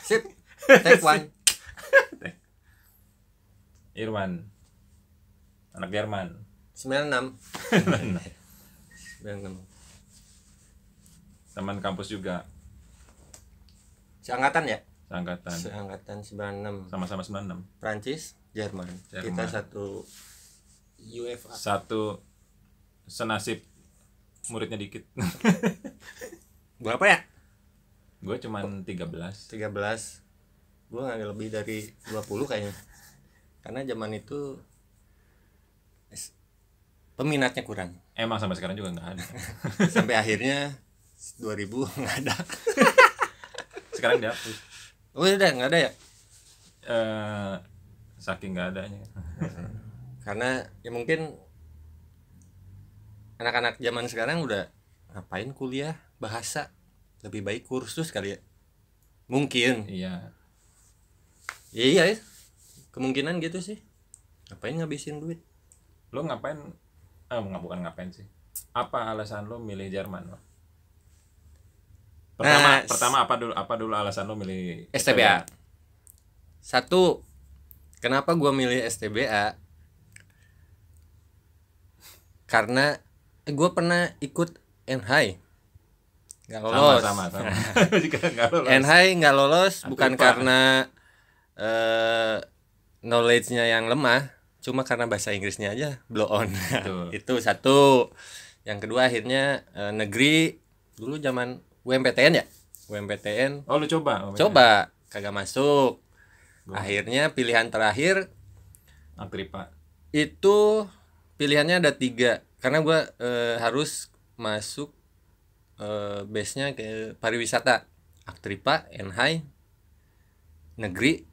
Sip. Take one. Irwan. Anak Jerman. 96. 96. Teman kampus juga. Seangkatan ya? Seangkatan. Seangkatan 96. Sama-sama 96. Prancis, Jerman. Kita satu UFA. Satu senasib, muridnya dikit. Berapa ya? Gue cuman 13. 13. Gue nggak lebih dari 20 kayaknya. Karena zaman itu peminatnya kurang. Emang sampai sekarang juga nggak ada. Sampai akhirnya 2000 nggak ada. Sekarang dihapus. Oh udah nggak ada ya? Saking nggak adanya. Karena ya mungkin anak-anak zaman sekarang udah ngapain kuliah bahasa, lebih baik kursus kali ya. Mungkin. Iya. Iya ya. Kemungkinan gitu sih. Ngapain ngabisin duit? Lo ngapain? Bukan ngapain sih. Apa alasan lo milih Jerman lo? Pertama apa dulu alasan lo milih STBA? Satu, kenapa gua milih STBA? Karena gue pernah ikut NHI nggak lolos. Sama. Jika nggak lolos. NHI nggak lolos bukan Apa? karena knowledge-nya yang lemah, cuma karena bahasa Inggrisnya aja blow on. Itu satu. Yang kedua akhirnya negeri dulu zaman UMPTN ya. UMPTN. Oh lu coba? Coba kagak masuk. Akhirnya pilihan terakhir Aktripa. itu pilihannya ada 3 karena gue harus masuk base-nya ke pariwisata, Aktripa, NHI, negeri,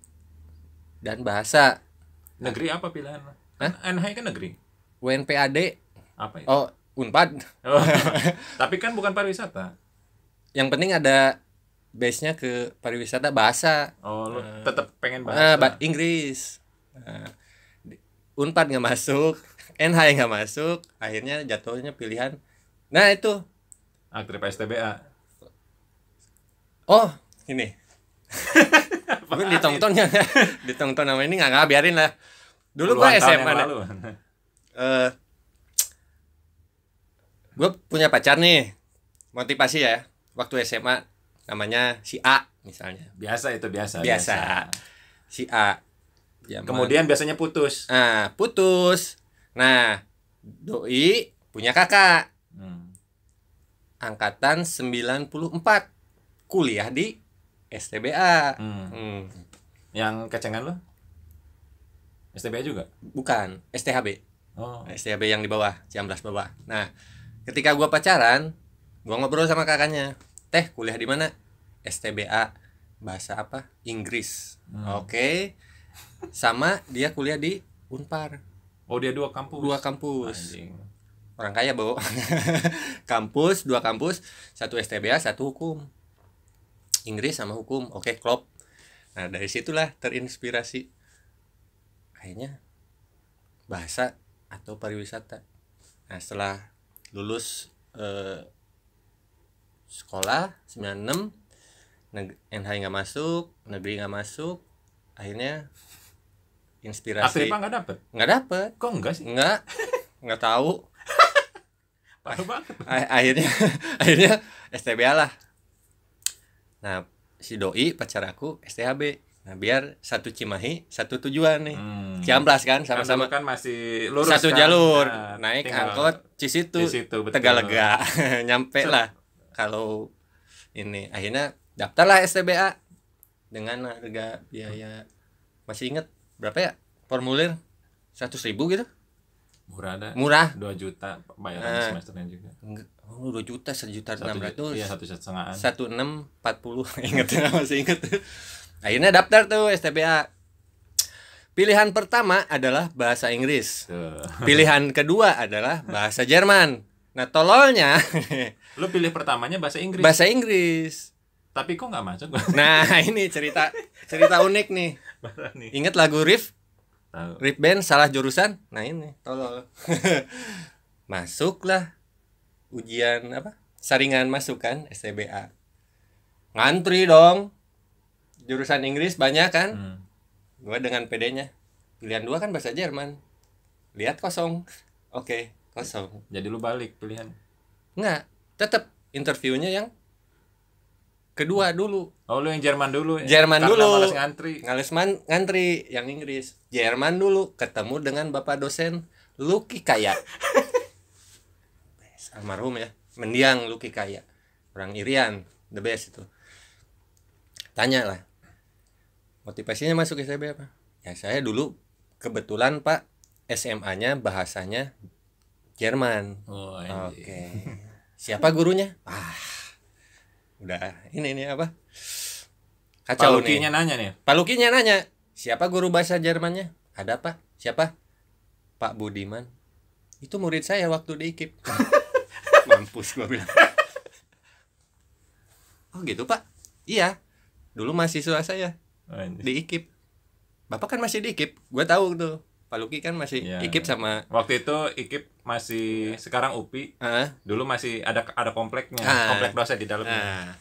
dan bahasa. Negeri apa pilihan lo? NHI kan negeri. UNPAD. Apa itu? Oh, Unpad. Oh, tapi kan bukan pariwisata. Yang penting ada base-nya ke pariwisata bahasa. Oh, lu tetap pengen bahasa. Inggris. Unpad nggak masuk, NHI nggak masuk, akhirnya jatuhnya pilihan. Nah itu. Aktripa STBA. Oh, ini. Mungkin ditonton nama ini nggak biarin lah. Dulu gue SMA. Gue punya pacar nih, motivasi ya. Waktu SMA namanya si A misalnya. Biasa. Si A. Jaman. Kemudian biasanya putus. Putus. Nah, doi punya kakak. Angkatan 94. Kuliah di STBA. Yang kecengan lo? STBA juga? Bukan, STHB. Oh. STHB yang di bawah, Ciamblas bawah. Nah, ketika gua pacaran, gua ngobrol sama kakaknya. Teh, kuliah di mana? STBA. Bahasa apa? Inggris. Oke. Sama dia kuliah di Unpar. Oh, dia 2 kampus. 2 kampus. Anjing. Orang kaya, Bo. Kampus, 2 kampus, 1 STBA, 1 hukum. Inggris sama hukum. Oke, klop. Nah, dari situlah terinspirasi. Kayaknya bahasa atau pariwisata. Nah, setelah lulus sekolah 96, NHI nggak masuk, negeri nggak masuk, akhirnya inspirasi. Aktripa nggak dapet. Kok enggak sih? Nggak tahu. Parah banget. akhirnya STBA lah. Nah, si doi pacar aku STHB. Nah, biar satu Cimahi, satu tujuan nih. Ciamplas kan sama-sama kan masih lurus satu kan? jalur. Nah, naik angkot Cisitu Tegalega. Nyampe lah. Kalau ini akhirnya daftarlah STBA dengan harga biaya, masih inget berapa ya? Formulir 100.000 gitu. Murah. 2 juta bayaran semesternya juga. Oh, 2 juta, 1.600.000. Iya, 1,5. 1640. Masih inget. Akhirnya daftar tuh STBA. Pilihan pertama adalah bahasa Inggris. Pilihan kedua adalah bahasa Jerman. Nah, tololnya lu pilih pertamanya bahasa Inggris. Bahasa Inggris. Tapi kok nggak masuk? Nah, ini cerita unik nih. Ingat lagu Riff? Tahu. Riff Band salah jurusan. Nah, ini tolol. Masuklah ujian apa? Saringan masuk kan STBA. ngantri dong. Jurusan Inggris banyak kan. Gue dengan PD-nya. Pilihan 2 kan bahasa Jerman. Lihat kosong. Oke, kosong. Jadi lu balik pilihan. Enggak, tetap interviewnya yang kedua dulu. Oh, lu yang Jerman dulu ya? Jerman Karena dulu. malas ngantri. Ngantri yang Inggris. Jerman dulu ketemu dengan Bapak dosen Lucky Kaya. Almarhum ya. Mendiang Lucky Kaya. Orang Irian, the best itu. Tanya lah. Motivasinya masuk STB apa? Ya saya dulu kebetulan Pak SMA-nya bahasanya Jerman. Oh, Oke. Siapa gurunya? Udah ini apa? Kacau nih. Palukinya nanya nih. Palukinya nanya, siapa guru bahasa Jermannya? Ada Pak. Siapa? Pak Budiman. Itu murid saya waktu di IKIP. Mampus gua bilang. Oh gitu Pak? Iya. Dulu mahasiswa saya di IKIP. Bapak kan masih di IKIP. Gua tahu tuh. Pak Luki kan masih IKIP sama. Waktu itu IKIP masih sekarang UPI. Dulu masih ada kompleknya, komplek dosen di dalamnya.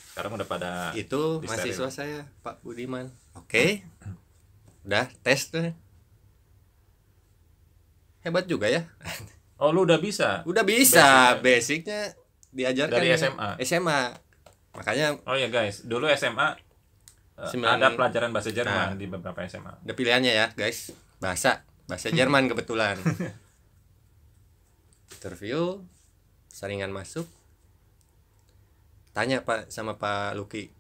Sekarang udah pada itu mahasiswa saya Pak Budiman. Oke. Udah tes tuh. Hebat juga ya. Oh, lu udah bisa? Udah bisa. Basicnya diajarkan dari SMA. Makanya. Oh ya guys, dulu SMA ada pelajaran bahasa Jerman di beberapa SMA. Ada pilihannya ya guys. Bahasa Jerman kebetulan. Interview, saringan masuk. Tanya Pak sama Pak Luki.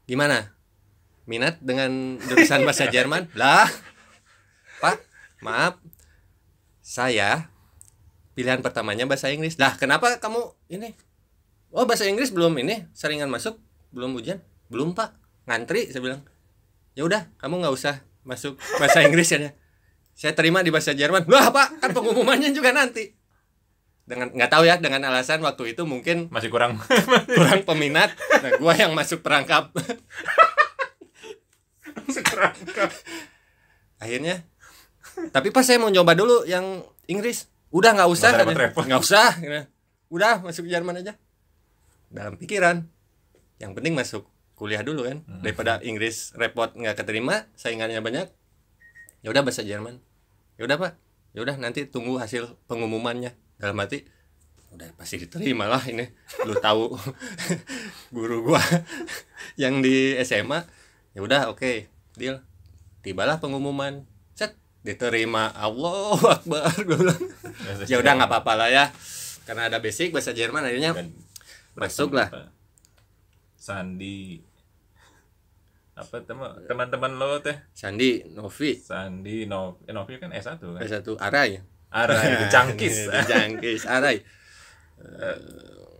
Gimana? Minat dengan jurusan bahasa Jerman? Lah. Pak, maaf. Saya pilihan pertamanya bahasa Inggris. Lah, kenapa kamu ini? Oh, bahasa Inggris belum ini, saringan masuk, belum ujian? Belum, Pak. Ngantri, saya bilang. Ya udah, kamu nggak usah masuk bahasa Inggris ya. Saya terima di bahasa Jerman. Wah Pak, kan pengumumannya juga nanti. Dengan nggak tahu ya, dengan alasan waktu itu mungkin masih kurang peminat. Nah, gua yang masuk perangkap. Akhirnya, tapi pas saya mau coba dulu yang Inggris, udah nggak usah, nggak usah. Udah masuk Jerman aja. Dalam pikiran, yang penting masuk kuliah dulu kan, daripada Inggris repot nggak keterima, saingannya banyak. Ya udah bahasa Jerman. Ya udah Pak. Ya udah nanti tunggu hasil pengumumannya. Dalam hati, udah pasti diterima lah ini. Lu tahu guru gua yang di SMA. Ya udah oke, deal. Tibalah pengumuman. Set, diterima. Allahu Akbar gua bilang. Ya udah nggak apa-apa lah ya. Karena ada basic bahasa Jerman akhirnya masuk lah. Sandi apa teman-teman lo teh? Sandi, Novi. Novi kan S1 kan? S1 Arai. Jangkis. Arai.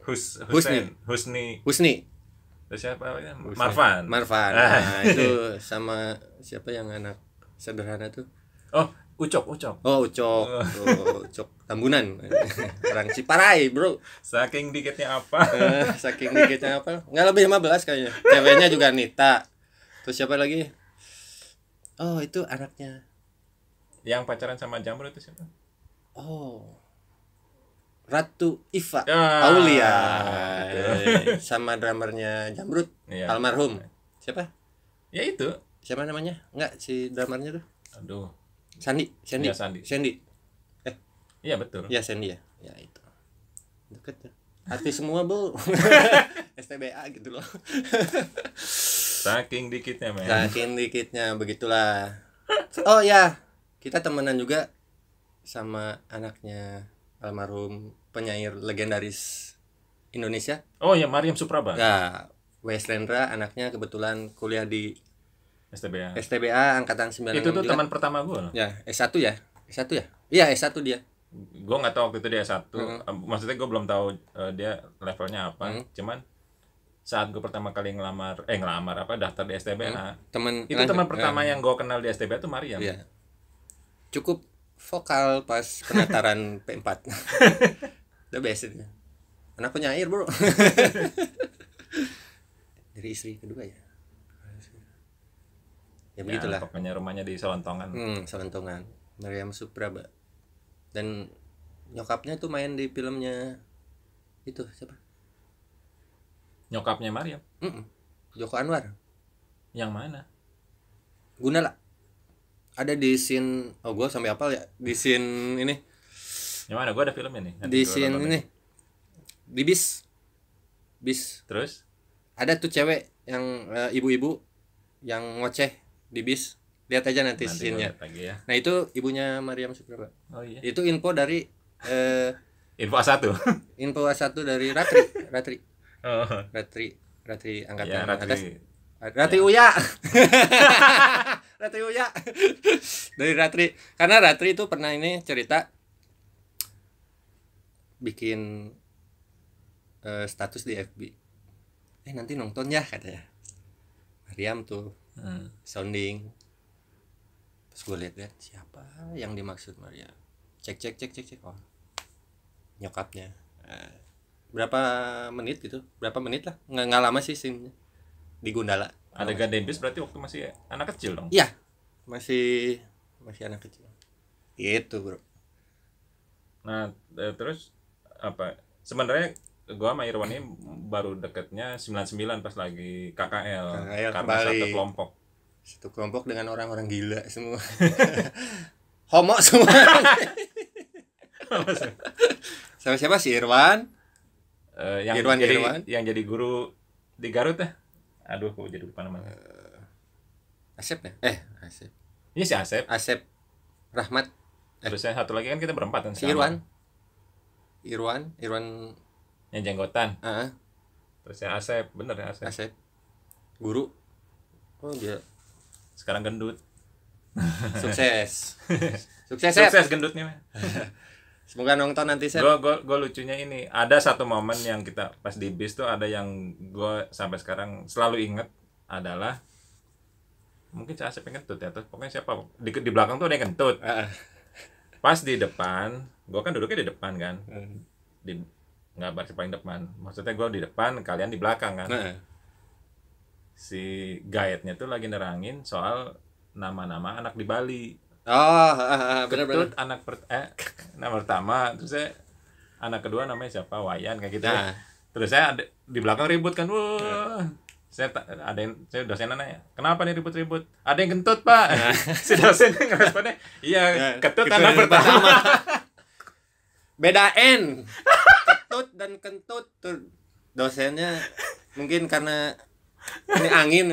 Husni. Terus siapa? Marvan. Nah, itu sama siapa yang anak sederhana tuh? Oh, Ucok. Ucok Tambunan. Orang Ciparai, Bro. Saking dikitnya apa? Enggak lebih 15 kayaknya. Ceweknya juga Nita. Terus siapa lagi? Oh, itu anaknya. Yang pacaran sama Jamrut itu siapa? Oh. Ratu Iva Aulia. Sama drummernya Jamrut, almarhum. Siapa? Ya itu. Siapa namanya? Enggak, si drummernya tuh. Aduh. Sandy. Ya, Sandy. Iya betul. Ya Sandy ya. Ya itu. Deket ya. Hati semua, Bu. STBA gitu loh. Saking dikitnya, men. Saking dikitnya begitulah. Oh ya, kita temenan juga sama anaknya almarhum penyair legendaris Indonesia. Oh ya, Mariam Supraba. Ya, Weslendra anaknya kebetulan kuliah di STBA angkatan 96. Itu tuh teman pertama gue loh. Ya, S1 ya. Iya, S1 dia. Gue nggak tahu waktu itu dia S1. Maksudnya gue belum tahu dia levelnya apa. Cuman saat gue pertama kali ngelamar daftar di STBA. Teman pertama yang gue kenal di STBA tuh Mariam. Iya. Cukup vokal pas penataran P4. The best itu. Anak penyair, Bro. Dari istri kedua ya. Ya begitulah. Pokoknya rumahnya di Selontongan. Selontongan. Mariam Supraba. Dan nyokapnya tuh main di filmnya itu siapa? Nyokapnya Mariam. Joko Anwar. Yang mana? Gundala. Ada di scene, gue sampai hafal ya, di scene ini. Yang mana? Gue ada filmnya nih. Di scene ini. Di bis. Terus? Ada tuh cewek yang ibu-ibu yang ngoceh di bis. Lihat aja nanti scene-nya. Ya. Nah, itu ibunya Mariam Supraba. Oh iya. Itu info dari info A1. Info A1 dari Ratri. Oh. Ratri angkatan ya, atas. Ratri Uya. Ratri Uya. Dari Ratri. Karena Ratri itu pernah ini cerita bikin status di FB. Nanti nonton ya katanya. Mariam tuh sounding. Terus gue lihat siapa yang dimaksud Mariam. Cek. Oh, nyokapnya. Berapa menit gitu? Berapa menit lah? Nggak lama sih scene di Gundala. Adegan Denbis berarti waktu masih anak kecil dong? Iya, masih anak kecil. Gitu bro. Nah terus apa? Sebenarnya gua sama Irwan ini baru deketnya 99 pas lagi KKL karena kembali. Satu kelompok dengan orang-orang gila semua. Homo semua. Sama siapa sih Irwan? Irwan yang jadi guru di Garut ya. Aduh, kok jadi lupa namanya. Asep ya? Asep. Iya si Asep. Asep Rahmat. Terus yang satu lagi kan kita berempat kan. Si Irwan yang jenggotan. Terus yang Asep, bener ya Asep. Asep. Guru. Oh dia. Sekarang gendut. Sukses. Sukses gendutnya. Semoga nonton nanti Sep. Gue lucunya ini, ada satu momen yang kita pas di bis tuh ada yang gue sampai sekarang selalu inget adalah mungkin saya kentut ya, terus pokoknya siapa di belakang tuh ada yang kentut. Pas di depan, gue kan duduknya di depan kan, di nggak baris paling depan, maksudnya gue di depan, kalian di belakang kan. Si guide-nya tuh lagi nerangin soal nama-nama anak di Bali. Benar-benar. Anak nama pertama, terus saya anak kedua namanya siapa, Wayan kayak gitu. Terus saya di belakang ribut kan, saya dosennya nanya, kenapa nih ribut-ribut? Ada yang kentut pak. Si dosennya ngeresponnya, iya kentut anak pertama. Beda N. Ketut dan kentut tuh dosennya mungkin karena ini angin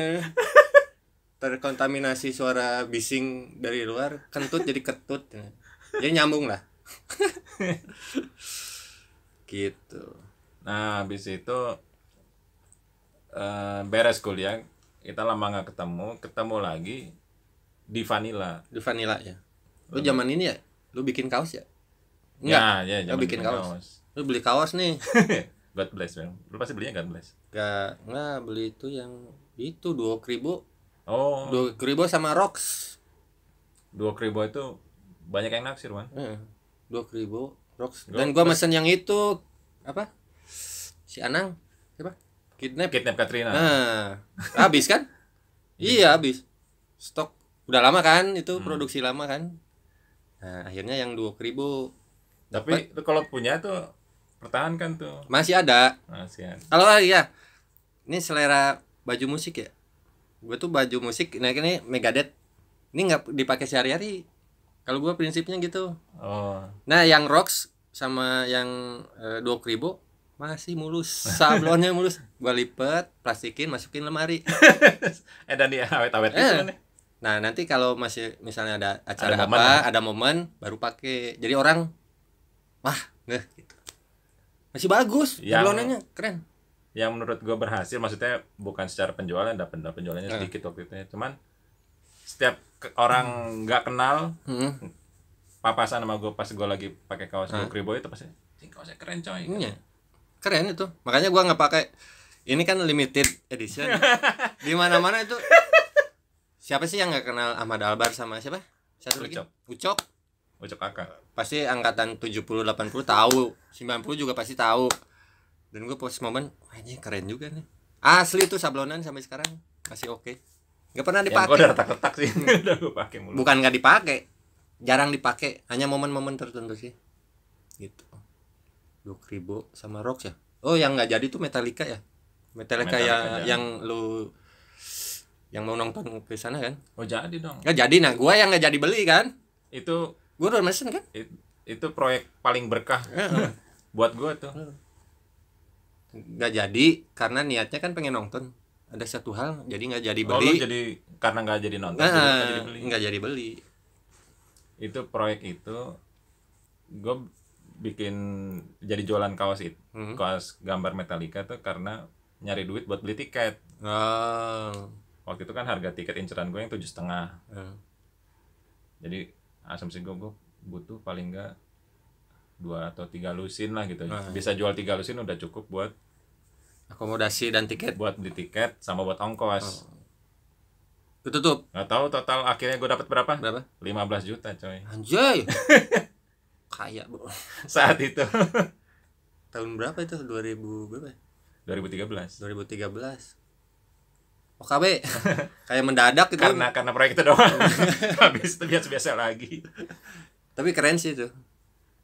terkontaminasi suara bising dari luar, kentut jadi ketut ya. Jadi nyambung lah. Gitu. Nah habis itu beres kuliah, kita lama nggak ketemu lagi di Vanilla ya. Lu zaman ini ya lu bikin kaos ya? Enggak ya lu bikin kaos. Lu beli kaos nih. God bless bang. Lu pasti belinya God bless. Enggak beli itu yang itu 2.000. Oh. 2.000 sama Rocks. 2.000 itu banyak yang naksir, Man. 2.000 Rocks. Dan gua mesen yang itu apa? Si Anang siapa? Kidnap Katrina. Habis kan? Iya, habis. Stok udah lama kan itu produksi lama kan. Nah, akhirnya yang 2.000. Tapi kalau punya tuh pertahankan tuh. Masih ada. Kalau iya. Ini selera baju musik ya. Gue tuh baju musik, nah ini Megadeth, ini nggak dipakai sehari-hari. Kalau gue prinsipnya gitu. Nah yang Rocks sama yang 2.000 masih mulus, sablonnya mulus. Gue lipet, plastikin, masukin lemari. Dan dia awet-awet gitu nih. Nah nanti kalau masih misalnya ada acara ada momen baru pakai. Jadi orang, wah, gitu. Masih bagus, sablonnya keren. Yang menurut gue berhasil, maksudnya bukan secara penjualan, dapat penjualannya sedikit waktu itu ya. Cuman setiap orang nggak kenal papasan sama gue pas gue lagi pakai kaos 2.000 itu pasti kaosnya keren coy. Keren itu, makanya gue nggak pakai. Ini kan limited edition. Di mana-mana itu. Siapa sih yang nggak kenal Ahmad Albar sama siapa? Satu lagi. Ucok Kakak. Pasti angkatan 70-80 tahu, 90 juga pasti tahu. Dan gue post momen, ini keren juga nih. Asli tuh sablonan sampai sekarang masih oke. Gak pernah dipakai. Gue udah retak-retak sih. Udah gue pakai mulu. Bukan gak dipakai, jarang dipakai. Hanya momen-momen tertentu sih. Gitu. 2.000 sama Rocks ya. Oh yang nggak jadi tuh Metallica ya. Metallica ya, yang lu yang mau nonton ke sana kan? Oh jadi dong. Nggak jadi, nah gua yang nggak jadi beli kan? Itu gua udah mesen kan? Itu proyek paling berkah buat gua tuh. Nggak jadi karena niatnya kan pengen nonton. Ada satu hal jadi nggak jadi beli. Oh lu jadi karena nggak jadi nonton, nggak jadi beli. Itu proyek itu gua bikin jadi jualan kaos itu, kaos gambar Metallica tuh karena nyari duit buat beli tiket. Waktu itu kan harga tiket inceran gue yang 7,5. Jadi asumsi gue butuh paling enggak 2 atau 3 lusin lah gitu. Bisa jual 3 lusin udah cukup buat akomodasi dan tiket, buat beli tiket sama buat ongkos. Tutup. Nggak tahu total akhirnya gue dapat berapa? 15 juta coy. Anjay. Kaya bro. Saat itu. Tahun berapa itu? 2000 berapa? 2013. OKB. Kayak mendadak gitu. Karena proyek itu doang. Habis itu biasa lagi. Tapi keren sih itu.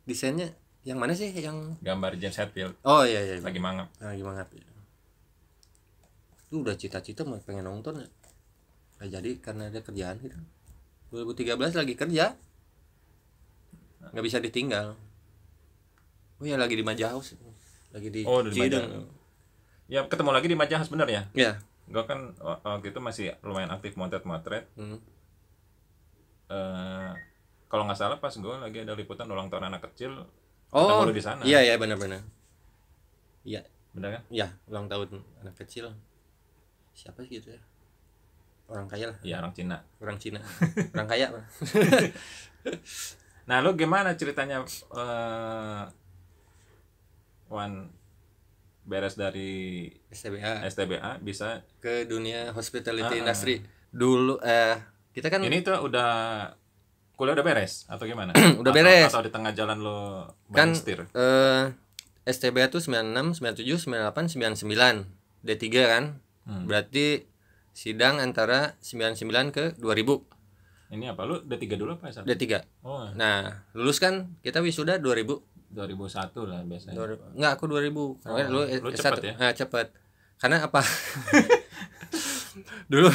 Desainnya yang mana sih yang gambar James Hetfield? Oh iya. Lagi mangap. Itu udah cita-cita mau pengen nonton ya. Nggak jadi karena ada kerjaan gitu. 2013 lagi kerja. Nggak bisa ditinggal. Oh ya lagi di Majahaus, lagi di Cideng. Ya ketemu lagi di Majahaus bener ya? Iya. Gue kan waktu itu masih lumayan aktif motret. Kalau nggak salah pas gue lagi ada liputan ulang tahun anak kecil, ketemu lu di sana. Iya benar. Iya. Benar kan? Iya, ulang tahun anak kecil. Siapa sih gitu ya? Orang kaya lah. Iya, orang Cina. Orang kaya. Nah, lu gimana ceritanya beres dari STBA bisa ke dunia hospitality industry. Dulu kita kan ini tuh udah kuliah udah beres atau gimana? Udah beres. Atau di tengah jalan lo kan setir? STBA tuh 96, 97, 98, 99. D3 kan? Berarti sidang antara 99 ke 2000. Ini apa lu D3 dulu apa S1? D3. Oh. Nah, lulus kan kita wisuda 2000. 2001 lah biasanya. Enggak, aku 2000. Karena lu cepet ya? Nah, cepet. Karena apa? Dulu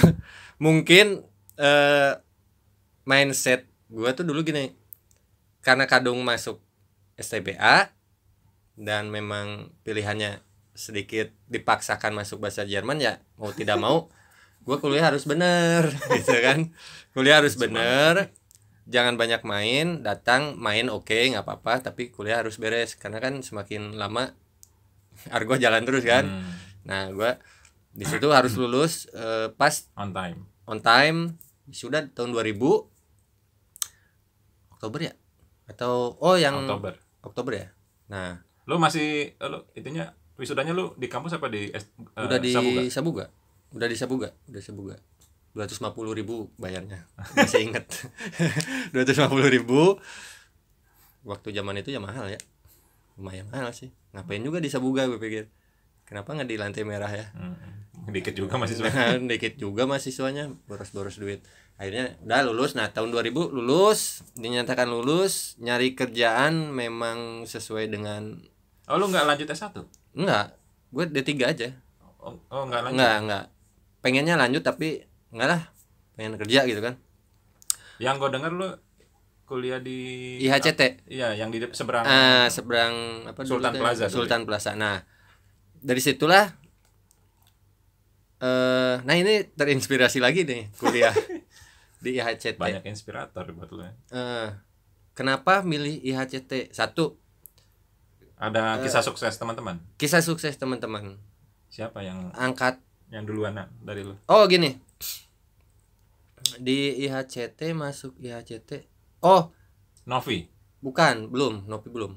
mungkin mindset gua tuh dulu gini. Karena kadung masuk STBA dan memang pilihannya sedikit dipaksakan masuk bahasa Jerman ya, mau tidak mau gue kuliah harus bener gitu kan. Kuliah harus bener, jangan banyak main, datang main oke, nggak apa-apa, tapi kuliah harus beres karena kan semakin lama argo jalan terus kan. Nah gue di situ harus lulus pas on time sudah tahun 2000 Oktober ya atau yang Oktober ya. Nah lu masih itunya wisudanya lu di kampus apa di udah di Sabuga. Udah di Sabuga. 250.000 bayarnya. Masih inget. 250.000. Waktu zaman itu ya mahal ya. Lumayan mahal sih. Ngapain juga di Sabuga gue pikir. Kenapa nggak di lantai merah ya? Dikit juga mahasiswanya. Dikit juga mahasiswanya, boros-boros duit. Akhirnya udah lulus. Nah tahun 2000 lulus, dinyatakan lulus. Nyari kerjaan memang sesuai dengan. Oh lu nggak lanjut S1? Enggak, gue D3 aja. Oh nggak lanjut? Enggak. Pengennya lanjut tapi enggak lah, pengen kerja gitu kan. Yang gue dengar lu kuliah di IHCT. Iya, yang di seberang seberang apa Sultan dulu Plaza. Sultan Plaza. Nah, dari situlah nah ini terinspirasi lagi nih kuliah di IHCT. Banyak inspirator buat lu ya. Kenapa milih IHCT? Satu, ada kisah sukses teman-teman. Kisah sukses teman-teman. Siapa yang angkat yang duluan dari lu? Oh gini, di IHCT masuk IHCT. Oh Novi? Bukan, Novi belum.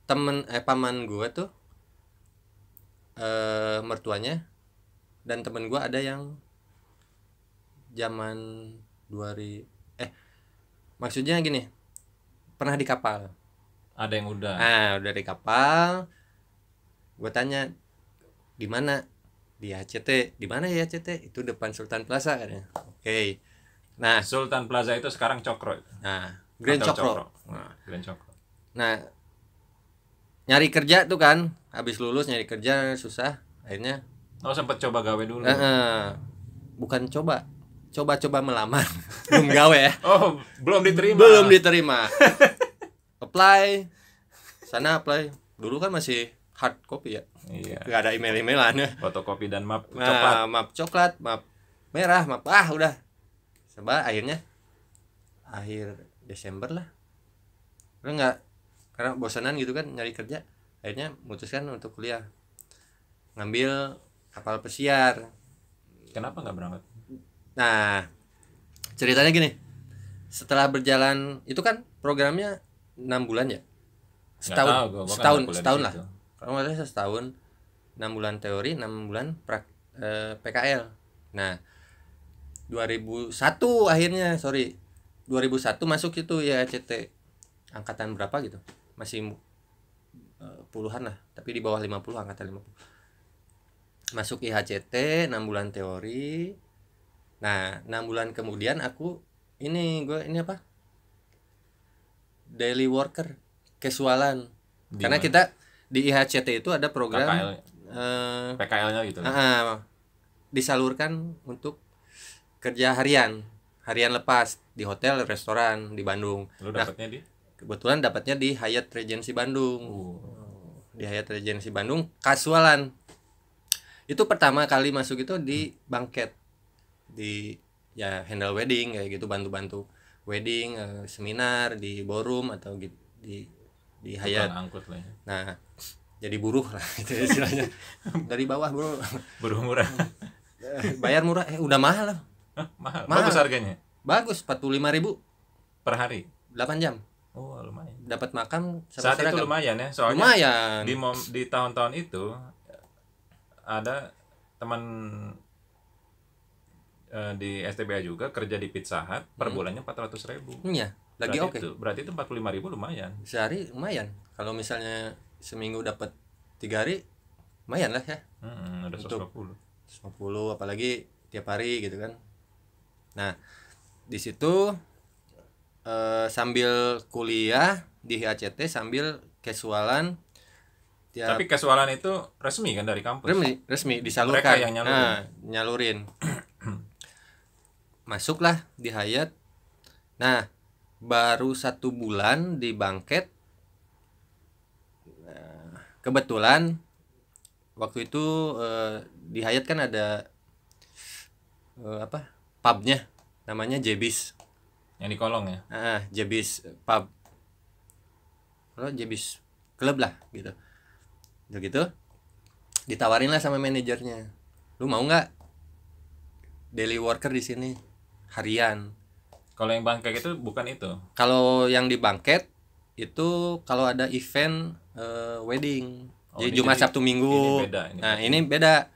Temen paman gue tuh mertuanya dan temen gue ada yang zaman 2000 maksudnya gini, pernah di kapal. Ada yang udah. Udah di kapal. Gue tanya di mana? Di IHCT. Di mana ya IHCT? Itu depan Sultan Plaza katanya. Oke. Nah, Sultan Plaza itu sekarang Cokro. Nah, Grand Cokro. Grand Cokro. Nah, nyari kerja tuh kan, habis lulus nyari kerja susah. akhirnya sempat coba gawe dulu. Bukan coba melamar. Belum gawe ya. Belum diterima. Apply dulu kan masih hard copy ya. Iya. Gak ada email-emailan ya. Fotokopi dan map coklat, map merah, map udah. Coba akhir Desember lah. Karena bosanan gitu kan nyari kerja. Akhirnya memutuskan untuk kuliah. Ngambil kapal pesiar. Kenapa nggak berangkat? Nah, ceritanya gini. Setelah berjalan itu kan programnya 6 bulan ya. Setahun lah. Kalau nggak salah setahun, 6 bulan teori, 6 bulan PKL. Nah, 2001 masuk itu ya IHCT. Angkatan berapa gitu? Masih puluhan lah, tapi di bawah 50, angkatan 50. Masuk IHCT, 6 bulan teori. Nah, 6 bulan kemudian gue ini apa? Daily worker, casualan. Karena kita di IHCT itu ada program PKL-nya gitu. Disalurkan untuk kerja harian lepas di hotel, restoran di Bandung. Lu dapatnya kebetulan dapatnya di Hyatt Regency Bandung. Di Hyatt Regency Bandung kasualan. Itu pertama kali masuk itu di banquet. Di handle wedding kayak gitu, bantu-bantu wedding, seminar di ballroom atau di Hyatt. Nah, jadi buruh lah itu istilahnya. Dari bawah, Bro. Buruh murah. Bayar murah, udah mahal lah. Mahal. Bagus harganya. Bagus, 45.000 per hari. 8 jam. Lumayan. Dapat makan saat itu lumayan ya, soalnya lumayan. Di tahun-tahun itu ada teman di STBA juga kerja di Pizza Hut, per bulannya 400.000. Iya, lagi oke. Berarti itu 45.000 lumayan. Sehari lumayan. Kalau misalnya seminggu dapat 3 hari, lumayan lah ya. Ada 150, apalagi tiap hari gitu kan. Nah, di situ sambil kuliah di IHCT sambil casualan. Tapi casualan itu resmi kan dari kampus? Resmi disalurkan. Mereka yang nyalurin. Nyalurin. Masuklah di Hyatt. Nah, baru 1 bulan di banquet. Kebetulan waktu itu di Hyatt kan ada pubnya namanya Jebis. Yang di kolong ya? Jebis pub. Kalau Jebis klub lah gitu. Udah gitu ditawarin lah sama manajernya. Lu mau nggak daily worker di sini harian? Kalau yang banquet itu bukan itu. Kalau yang di banquet itu kalau ada event wedding. Jadi Jumat, Sabtu, Minggu. Ini beda.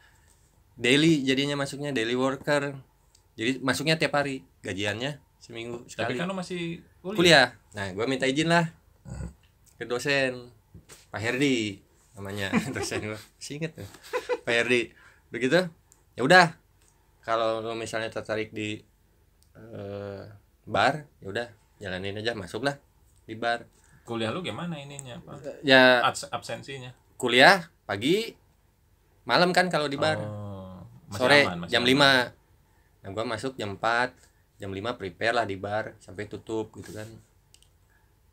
Daily jadinya masuknya daily worker. Jadi masuknya tiap hari, gajiannya seminggu sekali. Tapi kan lu masih kuliah. Nah, gue minta izin lah ke dosen Pak Herdi namanya. Dosen gue inget tuh Pak Herdi. Begitu ya udah, kalau lo misalnya tertarik di bar, ya udah jalanin aja, masuklah di bar. Kuliah lu gimana ininya, Pak? Ya absensinya. Kuliah pagi, malam kan kalau di bar. Sore aman, jam 5. Nah, gua masuk jam 4, jam 5 prepare lah di bar sampai tutup gitu kan.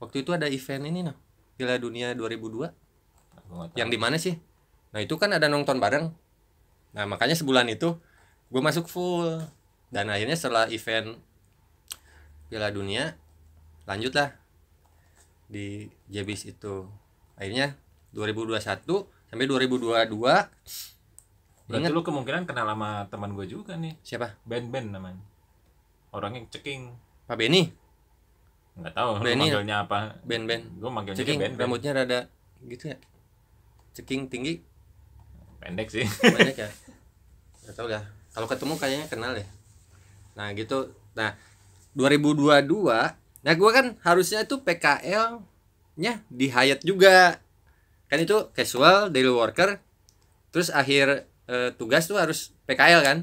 Waktu itu ada event ini Piala Dunia 2002. Yang di mana sih? Nah, itu kan ada nonton bareng. Nah, makanya sebulan itu gue masuk full. Dan akhirnya setelah event Piala Dunia lanjutlah di Jebis itu. Akhirnya 2021 sampai 2022. Berarti lu kemungkinan kenal sama teman gue juga nih. Siapa? Ben namanya. Orangnya ceking. Pak Benny? Enggak tahu lu manggilnya apa. Ben. Gue manggilnya ceking, Ben. Rambutnya rada gitu ya. Ceking tinggi. Pendek sih. Banyak ya. Enggak tahu dah. Kalau ketemu kayaknya kenal ya. Nah, gitu. Nah, 2022, nah gue kan harusnya itu PKL-nya di Hyatt juga. Kan itu casual, daily worker. Terus akhir tugas tuh harus PKL kan.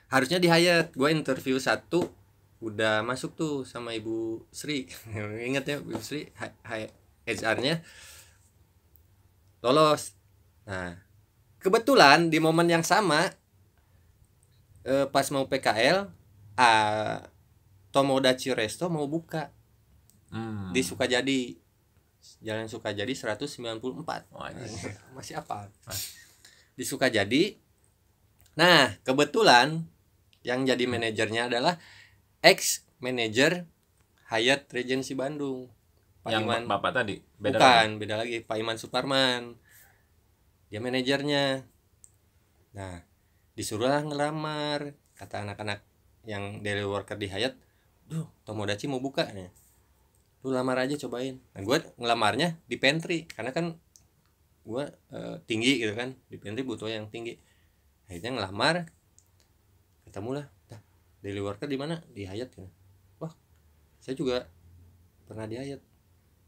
Harusnya di Hyatt. Gue interview 1 udah masuk tuh sama Ibu Sri. Ingat ya, Ibu Sri HR-nya lolos. Nah, kebetulan di momen yang sama pas mau PKL Tomodachi Resto mau buka di Sukajadi, Jalan Sukajadi 194. Masih apa di Sukajadi. Nah kebetulan yang jadi manajernya adalah ex manajer Hyatt Regency Bandung, Pak yang Iman. Bapak tadi beda lagi Pak Iman Suparman, dia manajernya. Nah disuruhlah ngelamar, kata anak-anak yang daily worker di Hyatt, duh Tomodachi mau buka nih, lu lamar aja cobain. Nah gue ngelamarnya di pantry karena kan gue tinggi gitu kan, di pantry butuh yang tinggi. Akhirnya ngelamar, ketemulah daily worker di mana, di Hyatt kan. Wah saya juga pernah di Hyatt.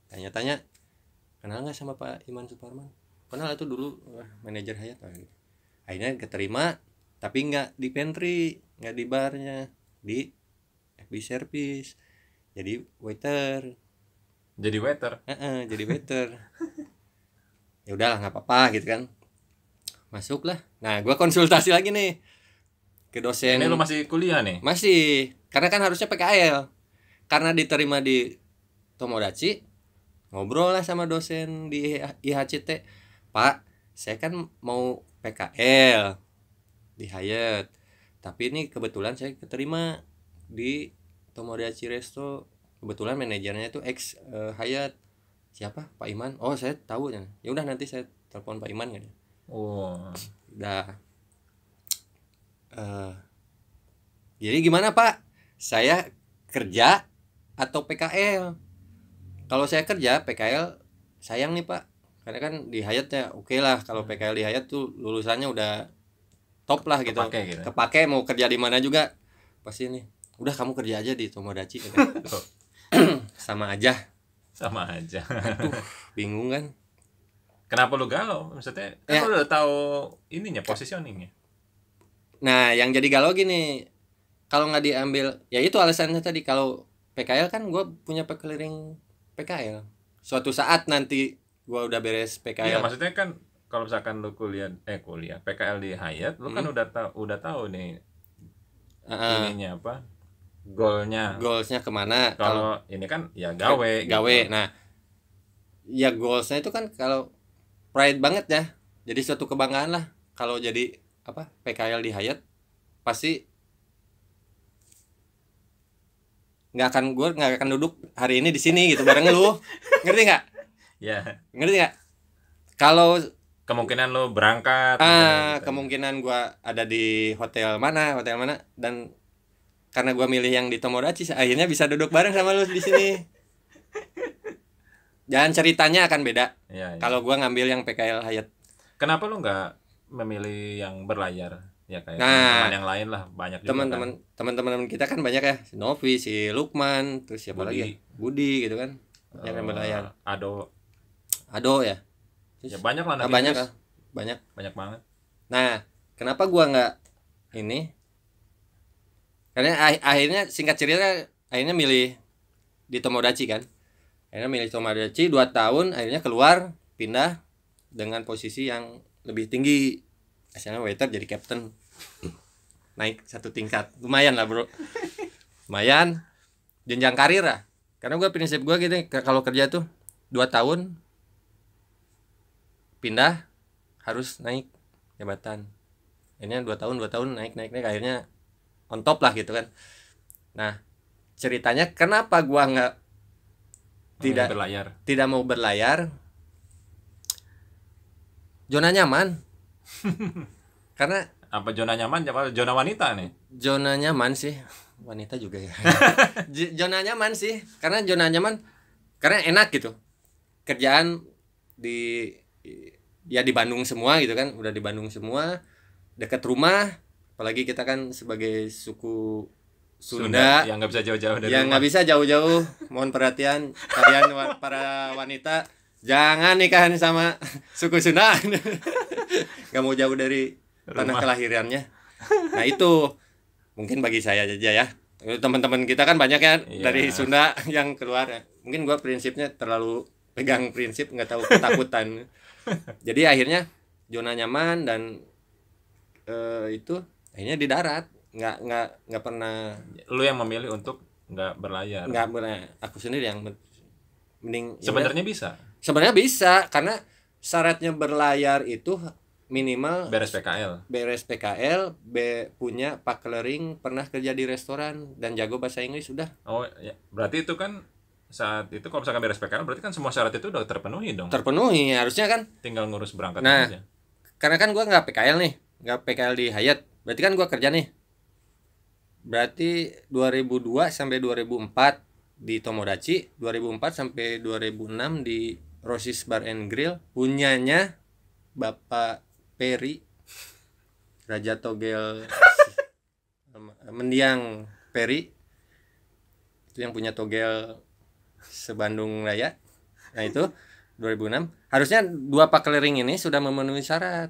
Tanya-tanya, kenal nggak sama Pak Iman Suparman? Kenal itu dulu manajer Hyatt. Akhirnya keterima, tapi nggak di pantry, nggak di barnya, di FB service, jadi waiter. Jadi waiter. Ya udahlah nggak apa-apa gitu kan. Masuklah. Nah gue konsultasi lagi nih ke dosen. Ini lu masih kuliah nih? Masih, karena kan harusnya PKL. Karena diterima di Tomodachi, ngobrol lah sama dosen di IHCT. Pak, saya kan mau PKL di Hyatt, tapi ini kebetulan saya keterima di Tomodachi Resto. Kebetulan manajernya itu ex Hyatt. Siapa? Pak Iman. Oh saya tahu ya. Ya udah nanti saya telepon Pak Iman gitu. Udah. Jadi gimana Pak? Saya kerja atau PKL? Kalau saya kerja PKL sayang nih Pak, karena kan di Hyatt ya oke lah. Kalau PKL di Hyatt tuh lulusannya udah top lah gitu. Kepake mau kerja di mana juga pasti nih. Udah kamu kerja aja di Tomodachi gitu. Sama aja. Aduh, bingung kan. Kenapa lu galau? Maksudnya kan lu udah tahu ininya, positioningnya. Nah yang jadi galau gini, kalau nggak diambil, ya itu alasannya tadi. Kalau PKL kan gue punya keliling PKL. Suatu saat nanti gue udah beres PKL. Iya maksudnya kan kalau misalkan lu kuliah PKL di Hyatt, lu kan udah tahu nih ininya apa, goalsnya kemana. Kalau ini kan ya gawe gitu. Nah ya goalsnya itu kan kalau pride banget ya, jadi suatu kebanggaan lah kalau jadi apa PKL di Hyatt. Pasti nggak akan duduk hari ini di sini gitu bareng lu. Ngerti nggak? Ya. Ngerti nggak? Kalau kemungkinan lu berangkat kemungkinan gua ada di hotel mana dan karena gua milih yang di Tomodachi akhirnya bisa duduk bareng sama lu di sini. Jangan ceritanya akan beda. Ya. Kalau gua ngambil yang PKL Hyatt. Kenapa lu nggak memilih yang berlayar? Ya kayak teman-teman yang lain lah, banyak juga teman-teman kita kan banyak ya, si Novi, si Lukman, terus siapa lagi ya? Budi gitu kan. Yang berlayar. Ado ya. Terus, ya banyak lah banyak banget. Nah, kenapa gua nggak ini? Karena akhirnya singkat cerita akhirnya milih di Tomodachi kan. Akhirnya milih Tomodachi 2 tahun, akhirnya keluar pindah dengan posisi yang lebih tinggi. Asalnya waiter jadi captain, naik 1 tingkat, lumayan lah bro, lumayan jenjang karir lah. Karena prinsip gue gitu, kalau kerja tuh 2 tahun pindah harus naik jabatan. Ini 2 tahun naik akhirnya on top lah gitu kan. Nah ceritanya kenapa gue tidak mau berlayar, zona nyaman. Karena apa zona nyaman? Zona wanita nih. Zona nyaman sih, wanita juga ya. Zona nyaman sih, karena zona nyaman karena enak gitu. Kerjaan di Bandung semua gitu kan, udah di Bandung semua, dekat rumah. Apalagi kita kan sebagai suku Sunda yang nggak bisa jauh-jauh dari yang nggak bisa jauh-jauh. Mohon perhatian kalian para wanita, jangan nikahan sama suku Sunda. Gak mau jauh dari tanah kelahirannya. Nah itu mungkin bagi saya aja ya. Teman-teman kita kan banyak ya dari Sunda yang keluar. Mungkin gue prinsipnya terlalu pegang prinsip, nggak tahu ketakutan. Jadi akhirnya zona nyaman dan itu akhirnya di darat, nggak pernah. Lu yang memilih untuk nggak berlayar? Nggak pernah, aku sendiri yang mending. Sebenarnya bisa. Sebenarnya bisa, karena syaratnya berlayar itu minimal beres PKL, punya paklering, pernah kerja di restoran dan jago bahasa Inggris sudah. Oh ya, berarti itu kan saat itu kalau misalkan beres PKL berarti kan semua syarat itu udah terpenuhi dong. Terpenuhi harusnya kan. Tinggal ngurus berangkat aja. Nah, karena kan gua nggak PKL nih, nggak PKL di Hyatt, berarti kan gua kerja nih. Berarti 2002 sampai 2004 di Tomodachi, 2004 sampai 2006 di Rosis Bar and Grill, punyanya Bapak Peri, Raja Togel Mendiang Peri, itu yang punya togel se-Bandung Raya. Nah itu 2006. Harusnya 2 paklering ini sudah memenuhi syarat.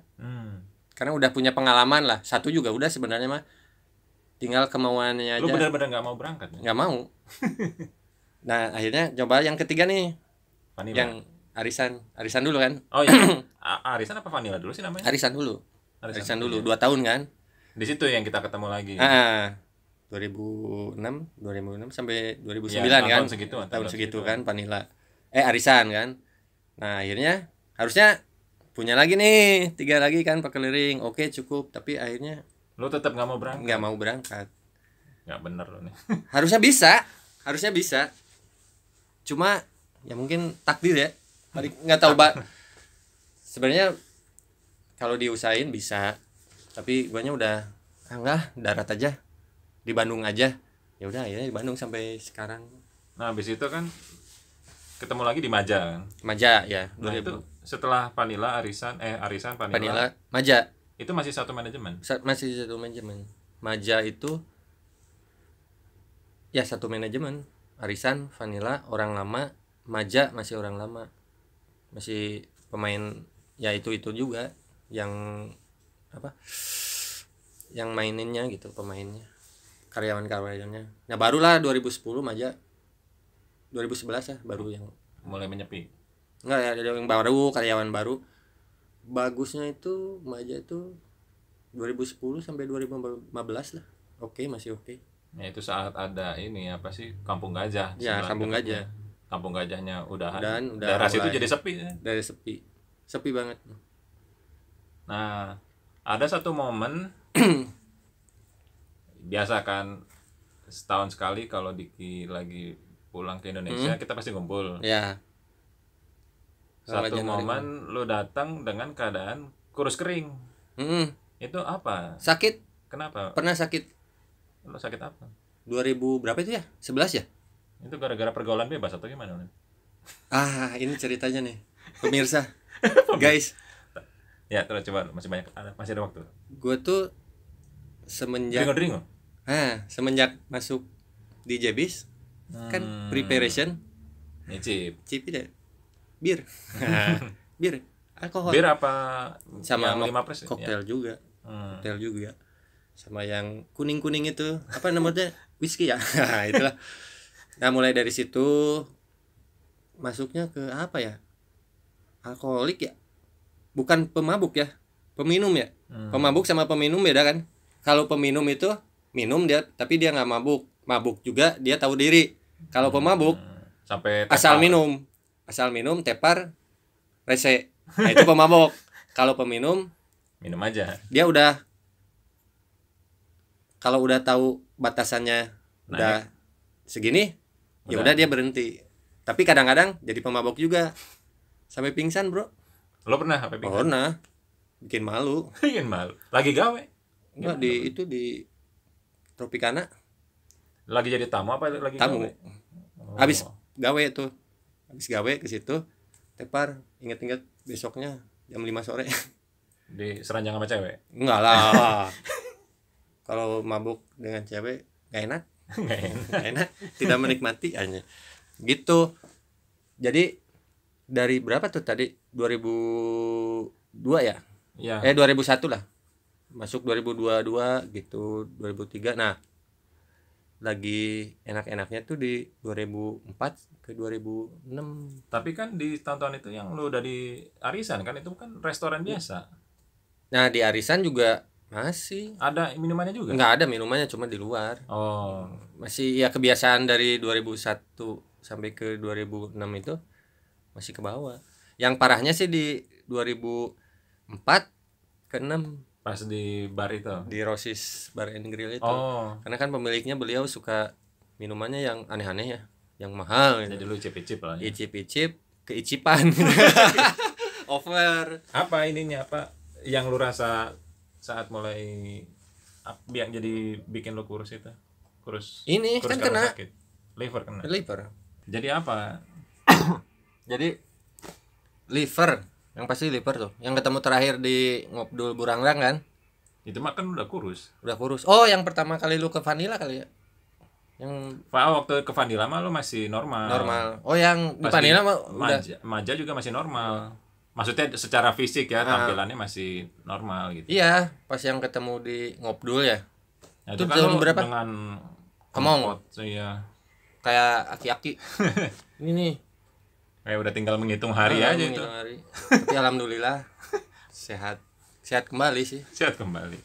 Karena udah punya pengalaman lah. 1 juga udah sebenarnya mah, tinggal kemauannya aja. Lu benar-benar nggak mau berangkat? Nggak mau. Nah akhirnya coba yang ketiga nih. Vanilla. Yang Arisan dulu kan? Oh iya. Arisan apa Vanilla dulu sih namanya? Arisan dulu. Arisan dulu, 2 tahun kan? Di situ yang kita ketemu lagi. 2006 sampai 2009 ya, kan? Tahun segitu kan Vanilla. Arisan kan? Nah, akhirnya harusnya punya lagi nih, 3 lagi kan paklering. Oke, cukup, tapi akhirnya lu tetap nggak mau berangkat. Nggak mau berangkat. Nggak bener lo nih. Harusnya bisa. Cuma ya mungkin takdir ya. Nggak tahu sebenarnya kalau diusahain bisa, tapi guanya udah enggak, darat aja di Bandung aja. Ya udah, akhirnya di Bandung sampai sekarang. Nah habis itu kan ketemu lagi di Maja kan? Maja ya. Nah itu setelah Vanilla, Arisan Vanilla, Maja itu masih satu manajemen? Masih satu manajemen. Maja itu ya satu manajemen. Arisan, Vanilla orang lama, Maja masih orang lama, masih pemain ya itu juga yang apa, yang maininnya gitu, pemainnya, karyawannya. Nah barulah 2010 Maja, 2011 ya baru yang mulai menyepi. Enggak ya, ada yang baru, karyawan baru. Bagusnya itu Maja itu 2010 sampai 2015 lah. Masih oke. Ya itu saat ada ini apa sih, Kampung Gajah. Ya, Kampung Gajah. Kampung Gajahnya udah daerah situ jadi sepi ya? Dari sepi banget. Nah ada satu momen biasa kan setahun sekali kalau Diki lagi pulang ke Indonesia kita pasti ngumpul ya. Satu momen lu datang dengan keadaan kurus kering. Itu apa? Sakit. Kenapa? Pernah sakit. Lu sakit apa? 2000 berapa itu ya? 11 ya? Itu gara-gara pergaulan bebas atau gimana? Ini ceritanya nih pemirsa. Guys. Ya terus coba, masih ada waktu. Gue tuh semenjak masuk di Jebis kan preparation nyicip deh bir alkohol. Bir apa sama yang 5% koktail ya? Juga koktail juga sama yang kuning itu apa namanya, whisky ya. Itulah. Nah mulai dari situ masuknya ke apa ya, alkoholik ya, bukan pemabuk ya, peminum ya. Pemabuk sama peminum beda kan. Kalau peminum itu minum dia tapi dia nggak mabuk juga, dia tahu diri. Kalau pemabuk sampai asal minum tepar rese, nah itu pemabuk. Kalau peminum minum aja, dia udah, kalau udah tahu batasannya udah segini ya udah dia berhenti. Tapi kadang-kadang jadi pemabuk juga sampai pingsan bro. Lo pernah sampai pingsan? Pernah. Bikin malu. Lagi gawe? Enggak, di Tropicana. Lagi jadi tamu apa lagi tamu gawe? Habis gawe tuh, habis gawe ke situ tepar, inget-inget besoknya jam 5 sore di seranjang sama cewek? Enggak lah. Kalau mabuk dengan cewek gak enak. Gak enak, tidak menikmati aja gitu. Jadi dari berapa tuh tadi, 2002 ya? Ya. 2001 lah. Masuk 2022 gitu, 2003. Nah, lagi enak-enaknya tuh di 2004 ke 2006. Tapi kan di tahun-tahun itu yang lu udah di Arisan kan, itu kan restoran biasa. Nah di arisan juga masih ada minumannya juga. Nggak ada minumannya, cuma di luar. Masih ya kebiasaan dari 2001 sampai ke 2006 itu masih ke bawah. Yang parahnya sih di 2004 ke 6 pas di bar itu, di Rosis Bar and Grill itu. Karena kan pemiliknya beliau suka minumannya yang aneh-aneh ya, yang mahal jadi lu icip-icip lah ya. Icip-icip keicipan. Over. Apa ininya, apa yang lu rasa saat mulai yang jadi bikin lu kurus itu? Ini kurus kan kena sakit liver. Jadi apa? Jadi liver, yang pasti liver tuh. Yang ketemu terakhir di Ngobdul Burangrang kan? Itu mah kan udah kurus. Oh, yang pertama kali lu ke Vanilla kali ya? Yang waktu ke Vanilla mah lu masih normal. Oh, yang di Vanilla mah udah Maja juga masih normal. Maksudnya secara fisik ya, tampilannya masih normal gitu. Iya, pas yang ketemu di Ngobdul ya. Nah, itu kan tahun berapa? Dengan kemong. Iya. Kayak aki-aki. Ini nih. Kayak udah tinggal menghitung hari aja itu. Hari. Tapi alhamdulillah sehat kembali sih. Sehat kembali.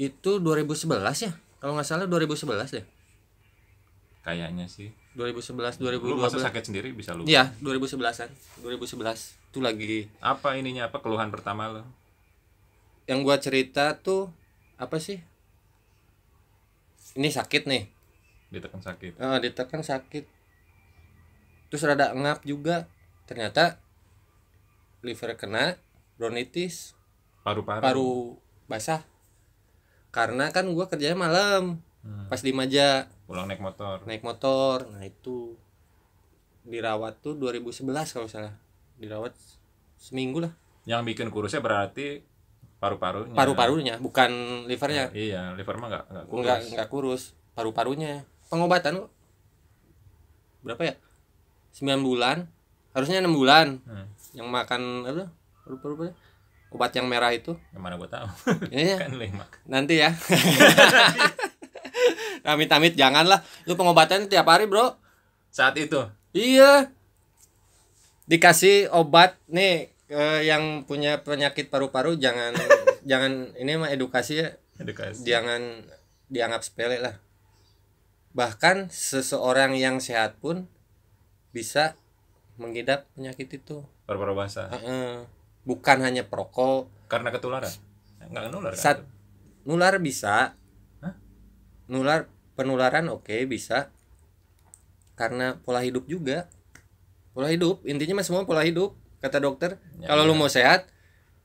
Itu 2011 ya? Kalau nggak salah 2011 ya. Kayaknya sih. 2011 2012. Lu masa sakit sendiri bisa lupa? Iya, 2011-an. 2011 itu lagi. Apa ininya, apa keluhan pertama lo? Yang gua cerita tuh apa sih? Ini sakit nih. Ditekan sakit. Ditekan sakit. Terus rada ngap juga. Ternyata liver kena, bronkitis, paru basah. Karena kan gua kerjanya malam. Pas di Maja. Pulang naik motor. Nah itu dirawat tuh 2011 kalau salah. Dirawat seminggu lah. Yang bikin kurusnya berarti paru-parunya, bukan livernya. Iya, liver mah enggak kurus. Paru-parunya. Pengobatan berapa ya? 9 bulan. Harusnya 6 bulan. Yang makan apa? Paru-paru obat yang merah itu. Yang mana gua tahu. Iya. Kan lemak. Nanti ya. Amit-amit janganlah. Lu pengobatan tiap hari, Bro. Saat itu. Iya. Dikasih obat nih yang punya penyakit paru-paru jangan ini mah edukasi ya. Jangan dianggap sepele lah. Bahkan seseorang yang sehat pun bisa mengidap penyakit itu. Paru-paru basah. Bukan hanya perokok. Karena ketularan. Enggak nular kan? Nular bisa. Penularan oke, bisa. Karena pola hidup juga. Pola hidup, intinya mah semua pola hidup. Kata dokter, kalau lu mau sehat,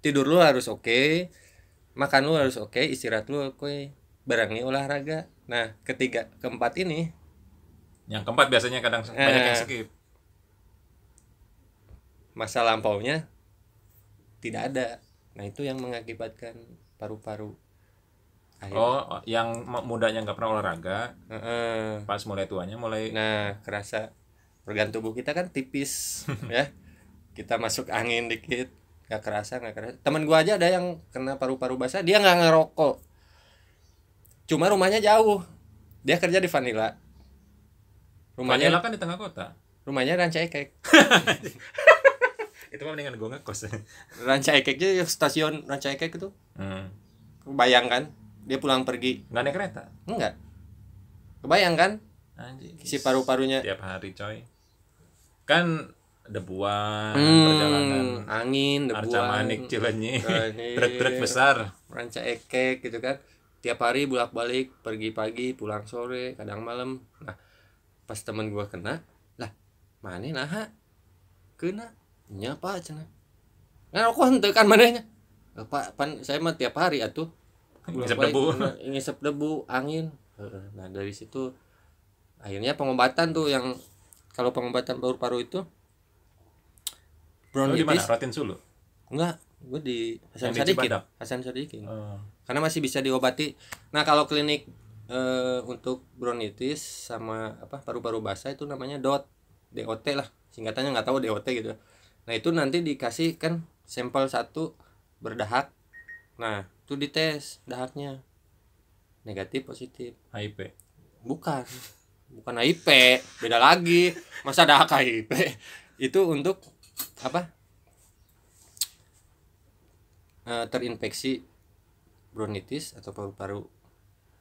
tidur lu harus oke, makan lu harus oke, istirahat lu oke, barengi olahraga. Nah, keempat ini. Yang keempat biasanya kadang banyak yang skip. Masa lampaunya tidak ada. Nah, itu yang mengakibatkan paru-paru. Yang mudanya nggak pernah olahraga, pas mulai tuanya mulai. Nah, kerasa organ tubuh kita kan tipis, ya. Kita masuk angin dikit, nggak kerasa. Temen gua aja ada yang kena paru-paru basah, dia nggak ngerokok, cuma rumahnya jauh, dia kerja di Vanilla. Vanilla kan di tengah kota. Rumahnya Ranca Ekek. Itu mah mendingan gua ngekos. Ranca Ekeknya stasiun Ranca Ekek itu. Bayangkan dia pulang pergi nggak naik kereta. Enggak. Kebayangkan anjing si paru-parunya tiap hari coy. Kan debuan, perjalanan angin, debuan, Arca Manik, Cilenyi, truk-truk besar, Ranca Ekek gitu kan. Tiap hari bolak-balik, pergi pagi, pulang sore, kadang malam. Nah, pas temen gua kena, lah, mana nah? Kena, nya apa cenah? Ngarokok henteu kan manehnya. Pak, saya mah tiap hari atuh. Ngisep debu, angin. Nah, dari situ akhirnya pengobatan tuh yang kalau pengobatan paru-paru itu bronkitis. Di mana? Ratin Sulu? Enggak, gue di Hasan Sadikin. Karena masih bisa diobati. Nah, kalau klinik untuk bronkitis sama paru-paru basah itu namanya DOT lah. Singkatannya nggak tahu DOT gitu. Nah, itu nanti dikasih kan sampel 1 berdahak. Nah, itu dites dahaknya. Negatif, positif. HIV. Bukan HIV, beda lagi. Masa dahak HIV? Itu untuk terinfeksi bronkitis atau paru-paru.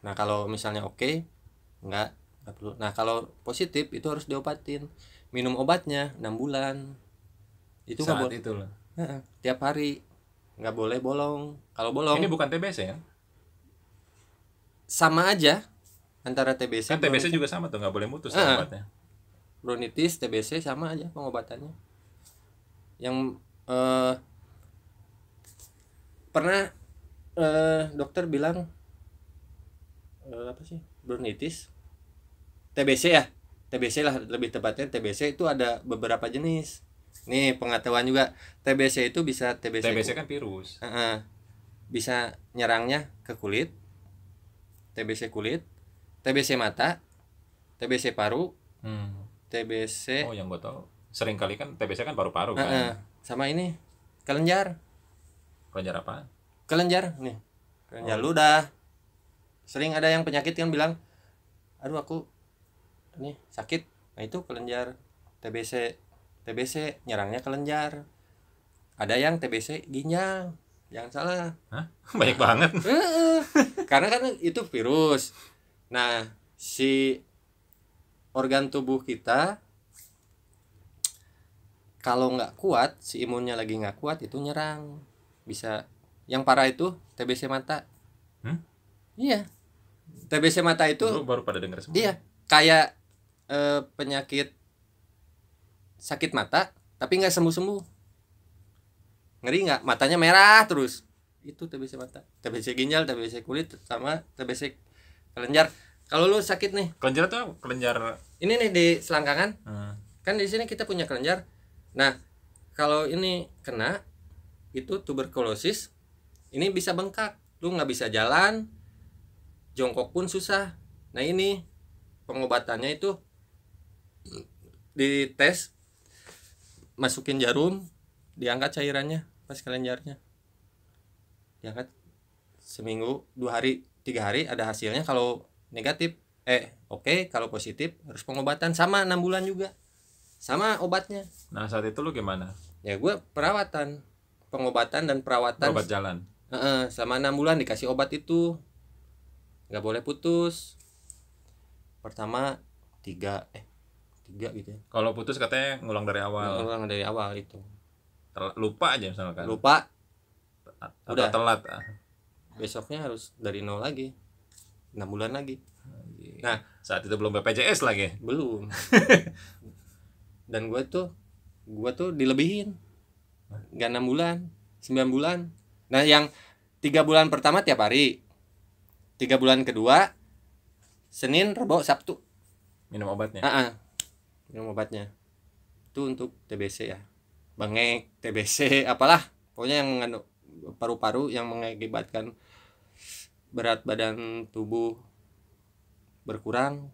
Nah kalau misalnya oke, nggak perlu. Nah kalau positif itu harus diobatin, minum obatnya 6 bulan. Itu saat itu loh. Tiap hari, nggak boleh bolong. Kalau bolong ini bukan TBC ya, sama aja antara TBC kan TBC juga sama tuh, nggak boleh mutus obatnya. Bronkitis TBC sama aja pengobatannya. Yang pernah dokter bilang apa sih, bronkitis TBC ya, TBC lah lebih tepatnya. TBC itu ada beberapa jenis. Nih pengetahuan juga, TBC itu bisa TBC kan virus. Bisa nyerangnya ke kulit, TBC kulit, TBC mata, TBC paru, TBC. Oh yang gue tahu sering kali kan TBC kan paru-paru kan. Sama ini kelenjar. Kelenjar apa? Kelenjar nih, kelenjar ludah. Sering ada yang penyakit kan bilang, aduh aku ini sakit. Nah itu kelenjar TBC. TBC nyerangnya kelenjar. Ada yang TBC ginjal, jangan salah. Hah? Banyak banget. Karena kan itu virus. Nah si organ tubuh kita kalau nggak kuat, si imunnya lagi nggak kuat, itu nyerang. Bisa yang parah itu TBC mata. Iya, TBC mata itu baru pada dengar semua. Iya, kayak penyakit sakit mata tapi nggak sembuh-sembuh. Ngeri nggak? Matanya merah terus. Itu TBC mata. TBC ginjal, TBC kulit, sama TBC kelenjar. Kalau lu sakit nih, kelenjar tuh kelenjar ini nih di selangkangan. Kan di sini kita punya kelenjar. Nah, kalau ini kena, itu tuberkulosis, ini bisa bengkak. Lu nggak bisa jalan, jongkok pun susah. Nah ini pengobatannya itu dites, masukin jarum, diangkat cairannya pas kelenjarnya, diangkat seminggu, 2 hari, 3 hari ada hasilnya. Kalau negatif oke, kalau positif harus pengobatan sama 6 bulan juga, sama obatnya. Nah saat itu lu gimana? Ya gue perawatan, pengobatan dan perawatan. Obat jalan. Selama 6 bulan dikasih obat itu, nggak boleh putus. Pertama 3 gitu ya. Kalau putus katanya ngulang dari awal. Ngulang dari awal itu. Lupa aja misalkan. Lupa. Udah telat. Besoknya harus dari nol lagi. 6 bulan lagi. Nah, saat itu belum BPJS lagi. Belum. Dan gue tuh dilebihin. Gak 6 bulan, 9 bulan. Nah, yang 3 bulan pertama tiap hari. 3 bulan kedua Senin, Rebo, Sabtu minum obatnya. Minum obatnya. Itu untuk TBC ya. Bengek, TBC, apalah. Pokoknya yang mengandung paru-paru yang mengakibatkan berat badan tubuh berkurang.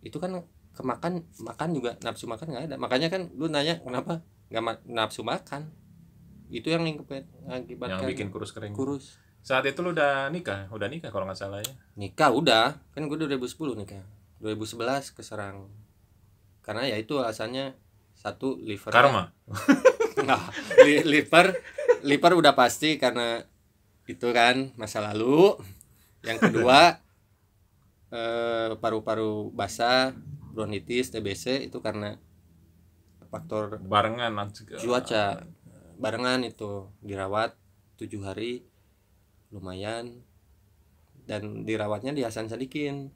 Itu kan makan juga nafsu makan nggak ada. Makanya kan lu nanya kenapa nggak nafsu makan. Itu yang mengakibatkan yang bikin kurus kering. Kurus. Saat itu lu udah nikah kalau nggak salah ya. Nikah udah, kan gue 2010 nikah. 2011 keserang. Karena ya itu alasannya, satu liver. Karma. Nah, liver udah pasti karena itu kan masa lalu. Yang kedua paru-paru basah, bronkitis, TBC itu karena faktor barengan cuaca. Barengan itu dirawat 7 hari lumayan, dan dirawatnya di Hasan Sadikin,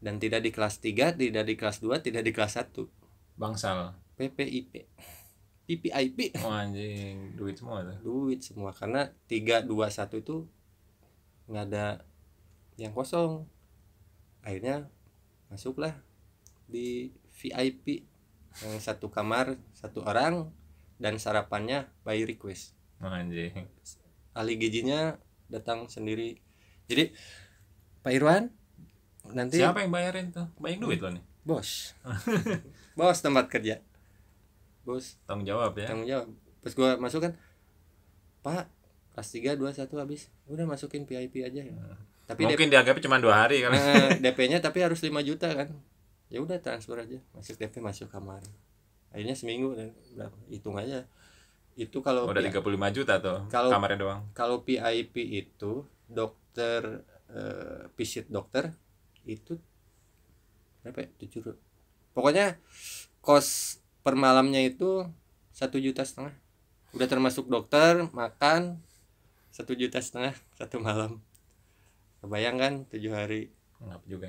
dan tidak di kelas 3, tidak di kelas 2, tidak di kelas 1. Bangsal. PPIP. PPIP. Oh anjing, duit semua tuh. Duit semua, karena 3, 2, 1 itu nggak ada yang kosong. Akhirnya masuklah di VIP yang 1 kamar 1 orang, dan sarapannya by request. Oh anjing. Ahli gizinya datang sendiri. Jadi Pak Irwan nanti siapa yang bayarin tuh? Banyak duit lo nih. Bos. Bos tempat kerja. Bos tanggung jawab ya. Tanggung jawab. Pas gua masuk kan, Pak kelas 3 21 habis. Udah masukin VIP aja ya. Tapi mungkin dianggapnya cuma 2 hari kan. DP-nya tapi harus 5 juta kan. Ya udah transfer aja. Masuk DP, masuk kamar. Akhirnya seminggu berapa? Hitung aja. Itu kalau udah 35 juta tuh kamarnya doang. Kalau VIP itu dokter visit dokter itu berapa ya? 7. Pokoknya kos per malamnya itu 1,5 juta. Udah termasuk dokter, makan 1,5 juta satu malam. Kebayang kan 7 hari. Ngap juga.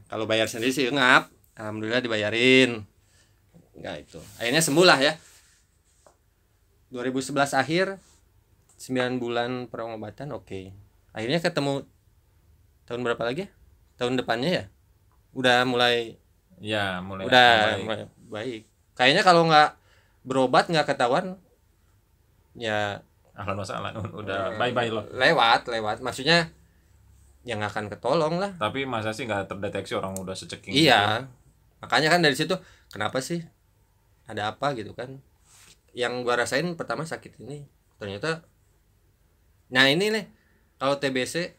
Kalau bayar sendiri sih ngap. Alhamdulillah dibayarin. Enggak itu. Akhirnya sembuh lah ya. 2011 akhir 9 bulan pengobatan oke. Akhirnya ketemu tahun berapa lagi? Tahun depannya ya. Udah mulai mulai baik. Kayaknya kalau nggak berobat nggak ketahuan ya ahlan wasahlan udah bye loh. Lewat. Maksudnya yang akan ketolong lah. Tapi masa sih nggak terdeteksi orang udah seceking iya gitu. Makanya kan dari situ kenapa sih ada apa gitu kan. Yang gua rasain pertama sakit ini ternyata nah ini nih kalau TBC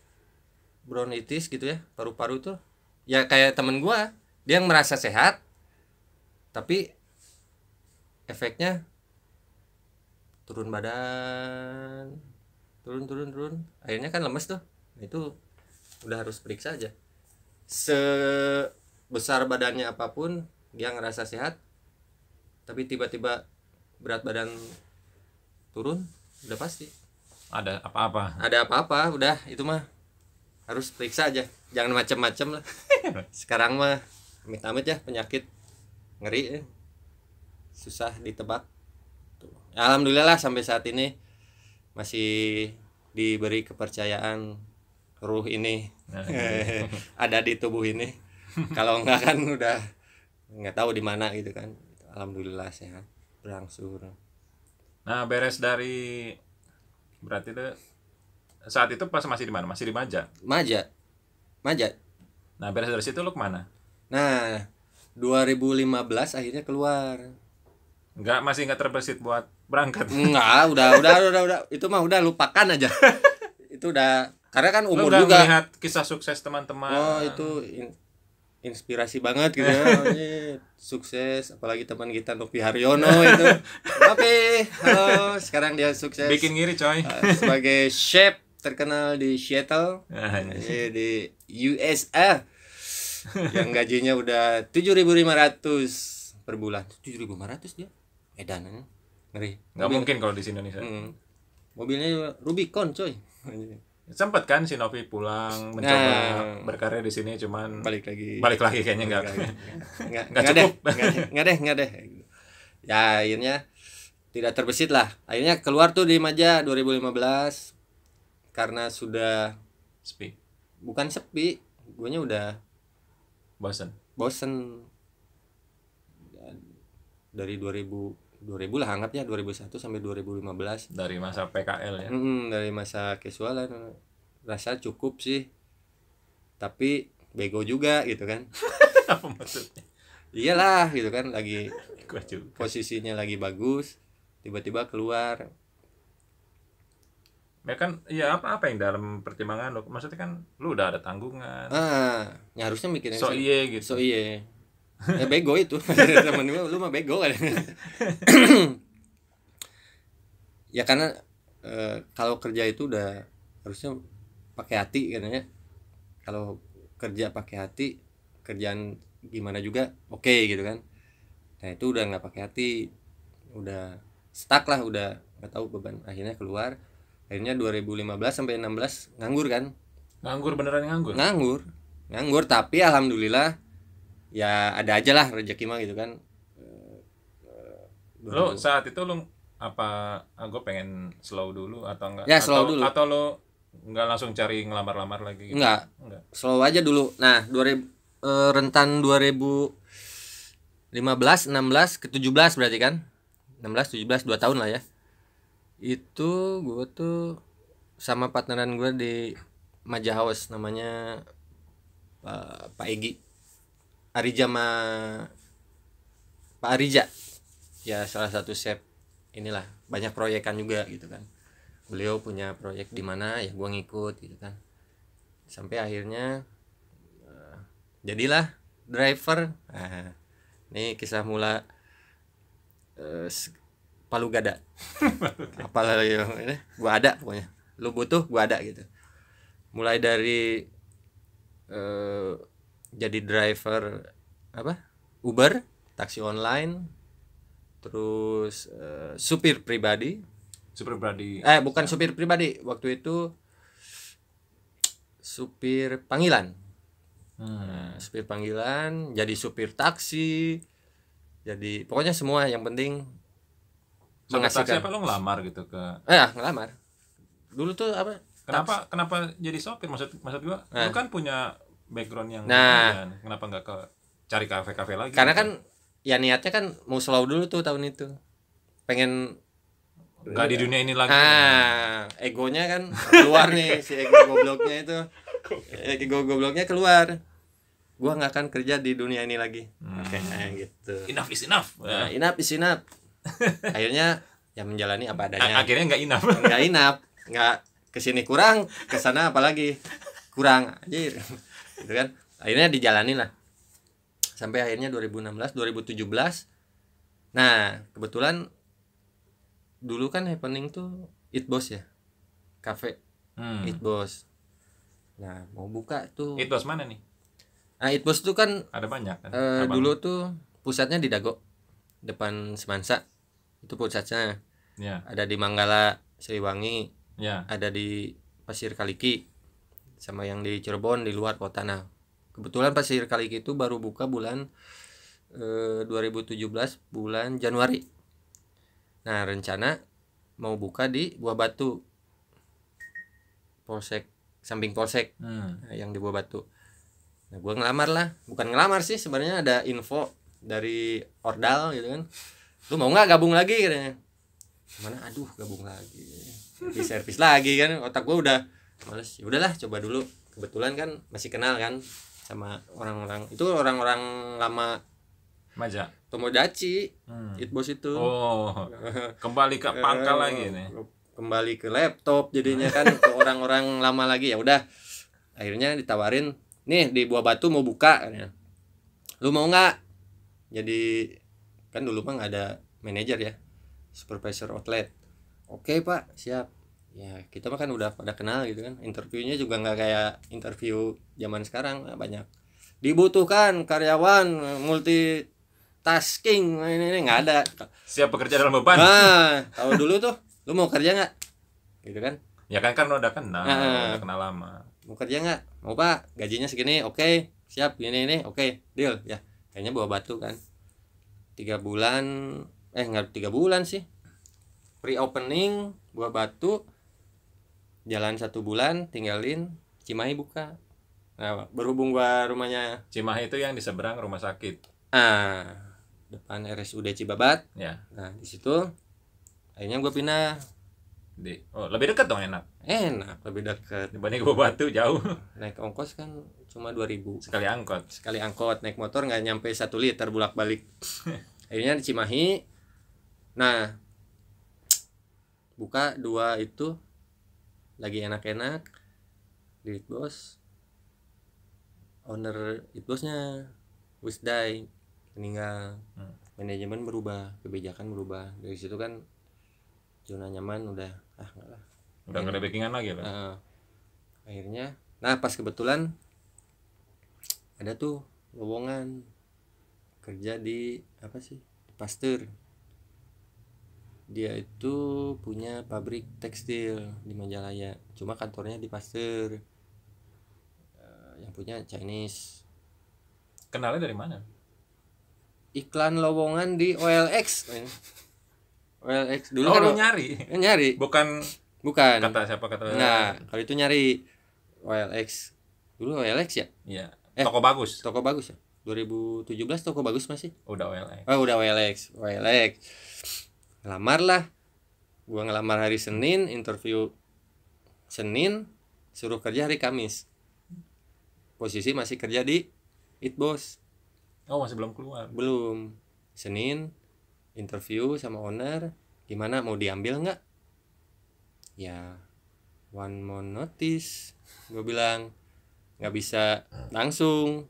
bronkitis gitu ya, paru-paru tuh ya kayak temen gua, dia yang merasa sehat tapi efeknya turun badan, turun akhirnya kan lemes tuh. Itu udah harus periksa aja. Sebesar badannya apapun dia ngerasa sehat tapi tiba-tiba berat badan turun, udah pasti ada apa-apa. Udah itu mah harus periksa aja, jangan macam-macam lah. Sekarang mah amit-amit ya penyakit ngeri ya. Susah ditebak tuh. Alhamdulillah lah sampai saat ini masih diberi kepercayaan ruh ini ada di tubuh ini. Kalau enggak kan udah nggak tahu di mana gitu kan. Alhamdulillah sehat berangsur. Nah beres dari berarti itu saat itu pas masih di mana? Masih di Maja. Nah beres dari situ lu kemana? Nah 2015 akhirnya keluar. Masih nggak terbersit buat berangkat? Enggak, udah itu mah udah lupakan aja. Itu udah karena kan umur lu juga. Melihat kisah sukses teman-teman. Oh itu inspirasi banget gitu ya. Sukses apalagi teman kita Novi Haryono itu. Oke, halo, sekarang dia sukses. Bikin ngiri coy. Sebagai chef terkenal di Seattle. Di USA. Yang gajinya udah 7.500 per bulan. 7.500 dia. Edan ngeri. Nggak mungkin kalau di Indonesia. Mobilnya Rubicon coy. Sempet kan si Novi pulang mencoba berkarya di sini, cuman balik lagi kayaknya nggak cukup. Nggak deh. Ya akhirnya tidak terbesit lah. Akhirnya keluar tuh di Maja 2015 karena sudah sepi. Bukan sepi, guanya udah bosen. Dari 2000 lah anggapnya 2001 sampai 2015. Dari masa PKL ya. Dari masa casualan rasa cukup sih. Tapi bego juga gitu kan. Apa maksudnya? Iyalah gitu kan, lagi posisinya lagi bagus, tiba-tiba keluar. Ya kan, ya apa yang dalam pertimbangan lo? Maksudnya kan lu udah ada tanggungan. Ya harusnya mikirin so iye gitu. Ya bego itu. Temen gue, lu mah bego kan. Ya karena kalau kerja itu udah harusnya pakai hati katanya. Kalau kerja pakai hati, kerjaan gimana juga oke gitu kan. Nah itu udah nggak pakai hati, udah stuck lah, udah nggak tahu beban. Akhirnya keluar. Akhirnya 2015 sampai 16 nganggur kan. Beneran Nganggur tapi alhamdulillah ya ada aja lah rezeki mah gitu kan. Lo saat itu lo apa gue pengen slow dulu atau enggak? Ya slow dulu. Atau lo nggak langsung cari ngelamar-lamar lagi gitu? Enggak. Slow aja dulu. Nah rentan 2015, 16 ke 17 berarti kan. 16, 17 2 tahun lah ya. Itu gue tuh sama partneran gue di Maja House namanya Pak Egi Arija sama Pak Arija. Ya salah satu chef inilah, banyak proyekan juga gitu kan. Beliau punya proyek di mana ya gua ngikut gitu kan. Sampai akhirnya jadilah driver. Ini kisah mula palu gada. Apalah yang ini, gua ada pokoknya. Lu butuh, gua ada gitu. Mulai dari jadi driver Uber, taksi online, terus supir pribadi. Bukan supir pribadi, waktu itu supir panggilan. Supir panggilan, jadi supir taksi, jadi pokoknya semua yang penting menghasilkan. Taksi apa lo ngelamar gitu ke? Ngelamar. Dulu tuh apa? Kenapa jadi sopir? Maksud gua, lu kan punya background yang kenapa nggak cari kafe lagi? Karena gitu? Kan ya niatnya kan mau slow dulu tuh tahun itu. Pengen nggak di dunia ini lagi. Egonya kan keluar nih, si ego gobloknya itu. Ego gobloknya keluar. Gua nggak akan kerja di dunia ini lagi. Kayak gitu. Enough is enough. Enough is enough. Akhirnya ya menjalani apa adanya. Akhirnya nggak enough. Nggak kesini kurang, kesana apalagi kurang aja gitu kan. Akhirnya dijalani lah sampai akhirnya 2016 2017. Nah kebetulan dulu kan happening tuh Eat Boss ya, cafe Eat Boss. Nah mau buka tuh Eat Boss mana nih? Nah Eat Boss tuh kan ada banyak kan? Dulu tuh pusatnya di Dago depan Semansa, itu pusatnya ya. Ada di Manggala Siliwangi ya. Ada di Pasir Kaliki sama yang di Cirebon di luar kota. Nah kebetulan Pasir Kaliki itu baru buka bulan 2017 bulan Januari. Nah rencana mau buka di Buah Batu, Polsek, samping Polsek. Yang di Buah Batu. Nah gue ngelamar lah, bukan ngelamar sih sebenarnya, ada info dari Ordal gitu kan, lu mau nggak gabung lagi katanya. Mana aduh gabung lagi, servis lagi kan, otak gue udah males. Ya udahlah coba dulu, kebetulan kan masih kenal kan sama orang-orang itu, orang-orang lama Maja Tomodachi. Eat Boss itu kembali ke pangkal lagi nih, kembali ke laptop jadinya kan ke orang-orang lama lagi. Ya udah akhirnya ditawarin nih di Buah Batu mau buka katanya, lu mau nggak? Jadi kan dulu mah nggak ada manajer ya, supervisor outlet. Oke pak, siap. Ya kita mah kan udah pada kenal gitu kan. Interviewnya juga nggak kayak interview zaman sekarang, banyak dibutuhkan karyawan multitasking, ini nggak ada. Siap bekerja dalam beban. Kalau dulu tuh lu mau kerja nggak gitu kan? Ya kan udah kenal lama. Mau kerja nggak? Mau pak, gajinya segini. Oke, siap. Ini oke, deal ya. Kayaknya Buah Batu kan 3 bulan, nggak 3 bulan sih, pre-opening Buah Batu jalan 1 bulan, tinggalin Cimahi buka. Nah berhubung gua rumahnya Cimahi itu yang di seberang rumah sakit, depan RSUD Cibabat ya. Nah di situ akhirnya gua pindah lebih dekat dong. Enak, lebih dekat dibanding Buah Batu, jauh. Naik ongkos kan cuma 2.000 sekali angkot. Naik motor nggak nyampe 1 liter bolak balik. Akhirnya di Cimahi. Nah buka 2 itu lagi enak-enak di Eat Boss. Owner Eat Bossnya Wisdai meninggal. Manajemen berubah, kebijakan berubah. Dari situ kan zona nyaman udah nggak ada backingan lagi lah. Akhirnya pas kebetulan ada tuh lowongan kerja di Pasteur. Dia itu punya pabrik tekstil di Majalaya, cuma kantornya di Pasteur. Yang punya Chinese. Kenalnya dari mana? Iklan lowongan di OLX. OLX dulu kan nyari. Bukan. Kata siapa kata? Nah, kalau itu nyari OLX. Dulu OLX ya? Iya. Toko bagus ya. 2017 toko bagus masih? Udah OLX. Udah OLX. Ngelamar lah. Gua ngelamar hari Senin, interview Senin, suruh kerja hari Kamis. Posisi masih kerja di Eat Boss. Masih belum keluar. Belum. Senin interview sama owner, gimana mau diambil nggak? Ya 1 month notice, gue bilang nggak bisa langsung.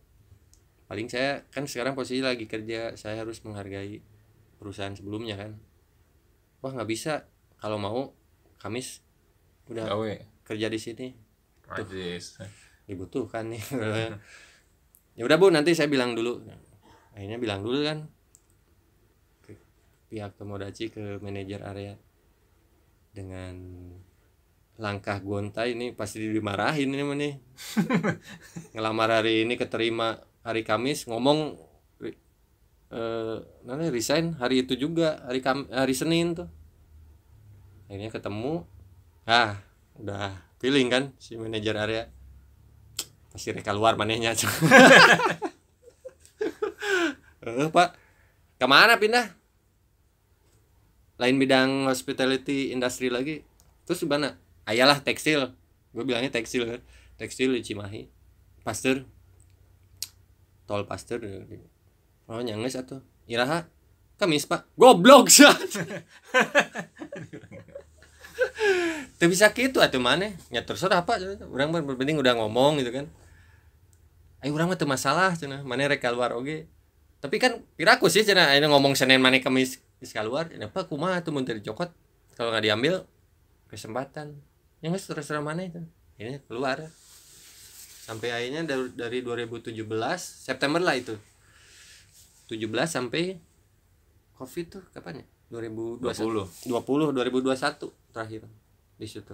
Paling saya kan sekarang posisi lagi kerja, saya harus menghargai perusahaan sebelumnya kan. wah nggak bisa, kalau mau Kamis udah gawe kerja di sini. Tuh, Ajis. dibutuhkan nih. Ya udah Bu, nanti saya bilang dulu. Akhirnya bilang dulu kan ke pihak Tomodachi, ke manajer area. Dengan langkah gonta ini pasti dimarahin ini mah nih. Ngelamar hari ini, keterima hari Kamis, ngomong nanti resign hari itu juga, hari Senin tuh. Akhirnya ketemu, udah feeling kan si manajer area, pasti reka luar manehnya. Pak, kemana pindah? Lain bidang hospitality industry lagi. Terus gimana? Ayalah tekstil. Gue bilangnya tekstil kan. Tekstil di Cimahi. Pasteur. Tol Pasteur. Oh nyangges atuh. Iraha Kamis Pak. Goblok sih. Tuh bisa gitu atuh maneh. Ya terserah Pak. Urang mah penting udah ngomong gitu kan. Ayo urang mah teu masalah cenah. Maneh rek keluar oge. Tapi kan piraku sih cenah ayeuna ngomong Senin maneh Kamis geus keluar. Kenapa kumaha tuh mun teu dicokot? Kalau enggak diambil kesempatan. Ya geus terserah maneh itu. Ini keluar. Sampai akhirnya dari 2017 September lah itu. 17 sampai Covid tuh kapan ya? 2021 terakhir di situ.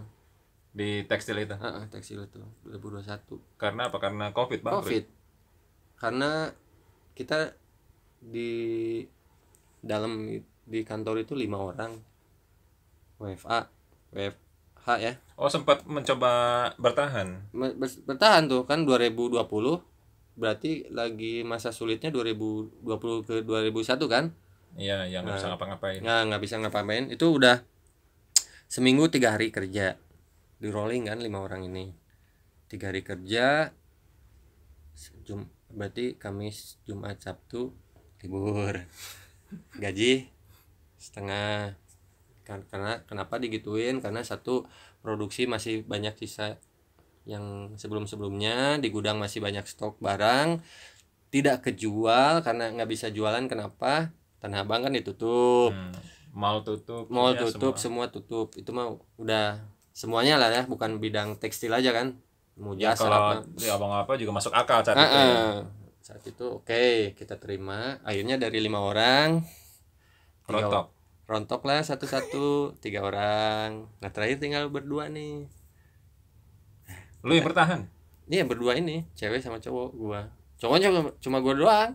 Di tekstil itu. Tekstil itu 2021. Karena apa? Karena Covid, Bang. Covid. Karena kita di dalam di kantor itu 5 orang. WFH ya. Oh, sempat mencoba bertahan. Bertahan tuh kan 2020. Berarti lagi masa sulitnya 2020 ke 2021 kan? Iya, yang nggak bisa ngapa-ngapain. Nggak bisa ngapa-ngapain. Itu udah seminggu 3 hari kerja. Di rolling kan 5 orang ini. 3 hari kerja. Berarti Kamis, Jumat, Sabtu libur. Gaji setengah. Karena kenapa digituin? Karena satu, produksi masih banyak sisa yang sebelum-sebelumnya, di gudang masih banyak stok barang tidak kejual karena nggak bisa jualan. Kenapa? Tanah Abang kan ditutup, mall tutup, semua tutup. Itu mah udah semuanya lah ya, bukan bidang tekstil aja kan, mau jasa kalau di Abang apa juga masuk akal saat itu ya. Saat itu oke, kita terima. Akhirnya dari 5 orang rontok lah satu-satu. 3 orang. Nah terakhir tinggal berdua nih. Lu yang bertahan? Iya berdua ini, cewek sama cowok. Cowoknya cuma gua doang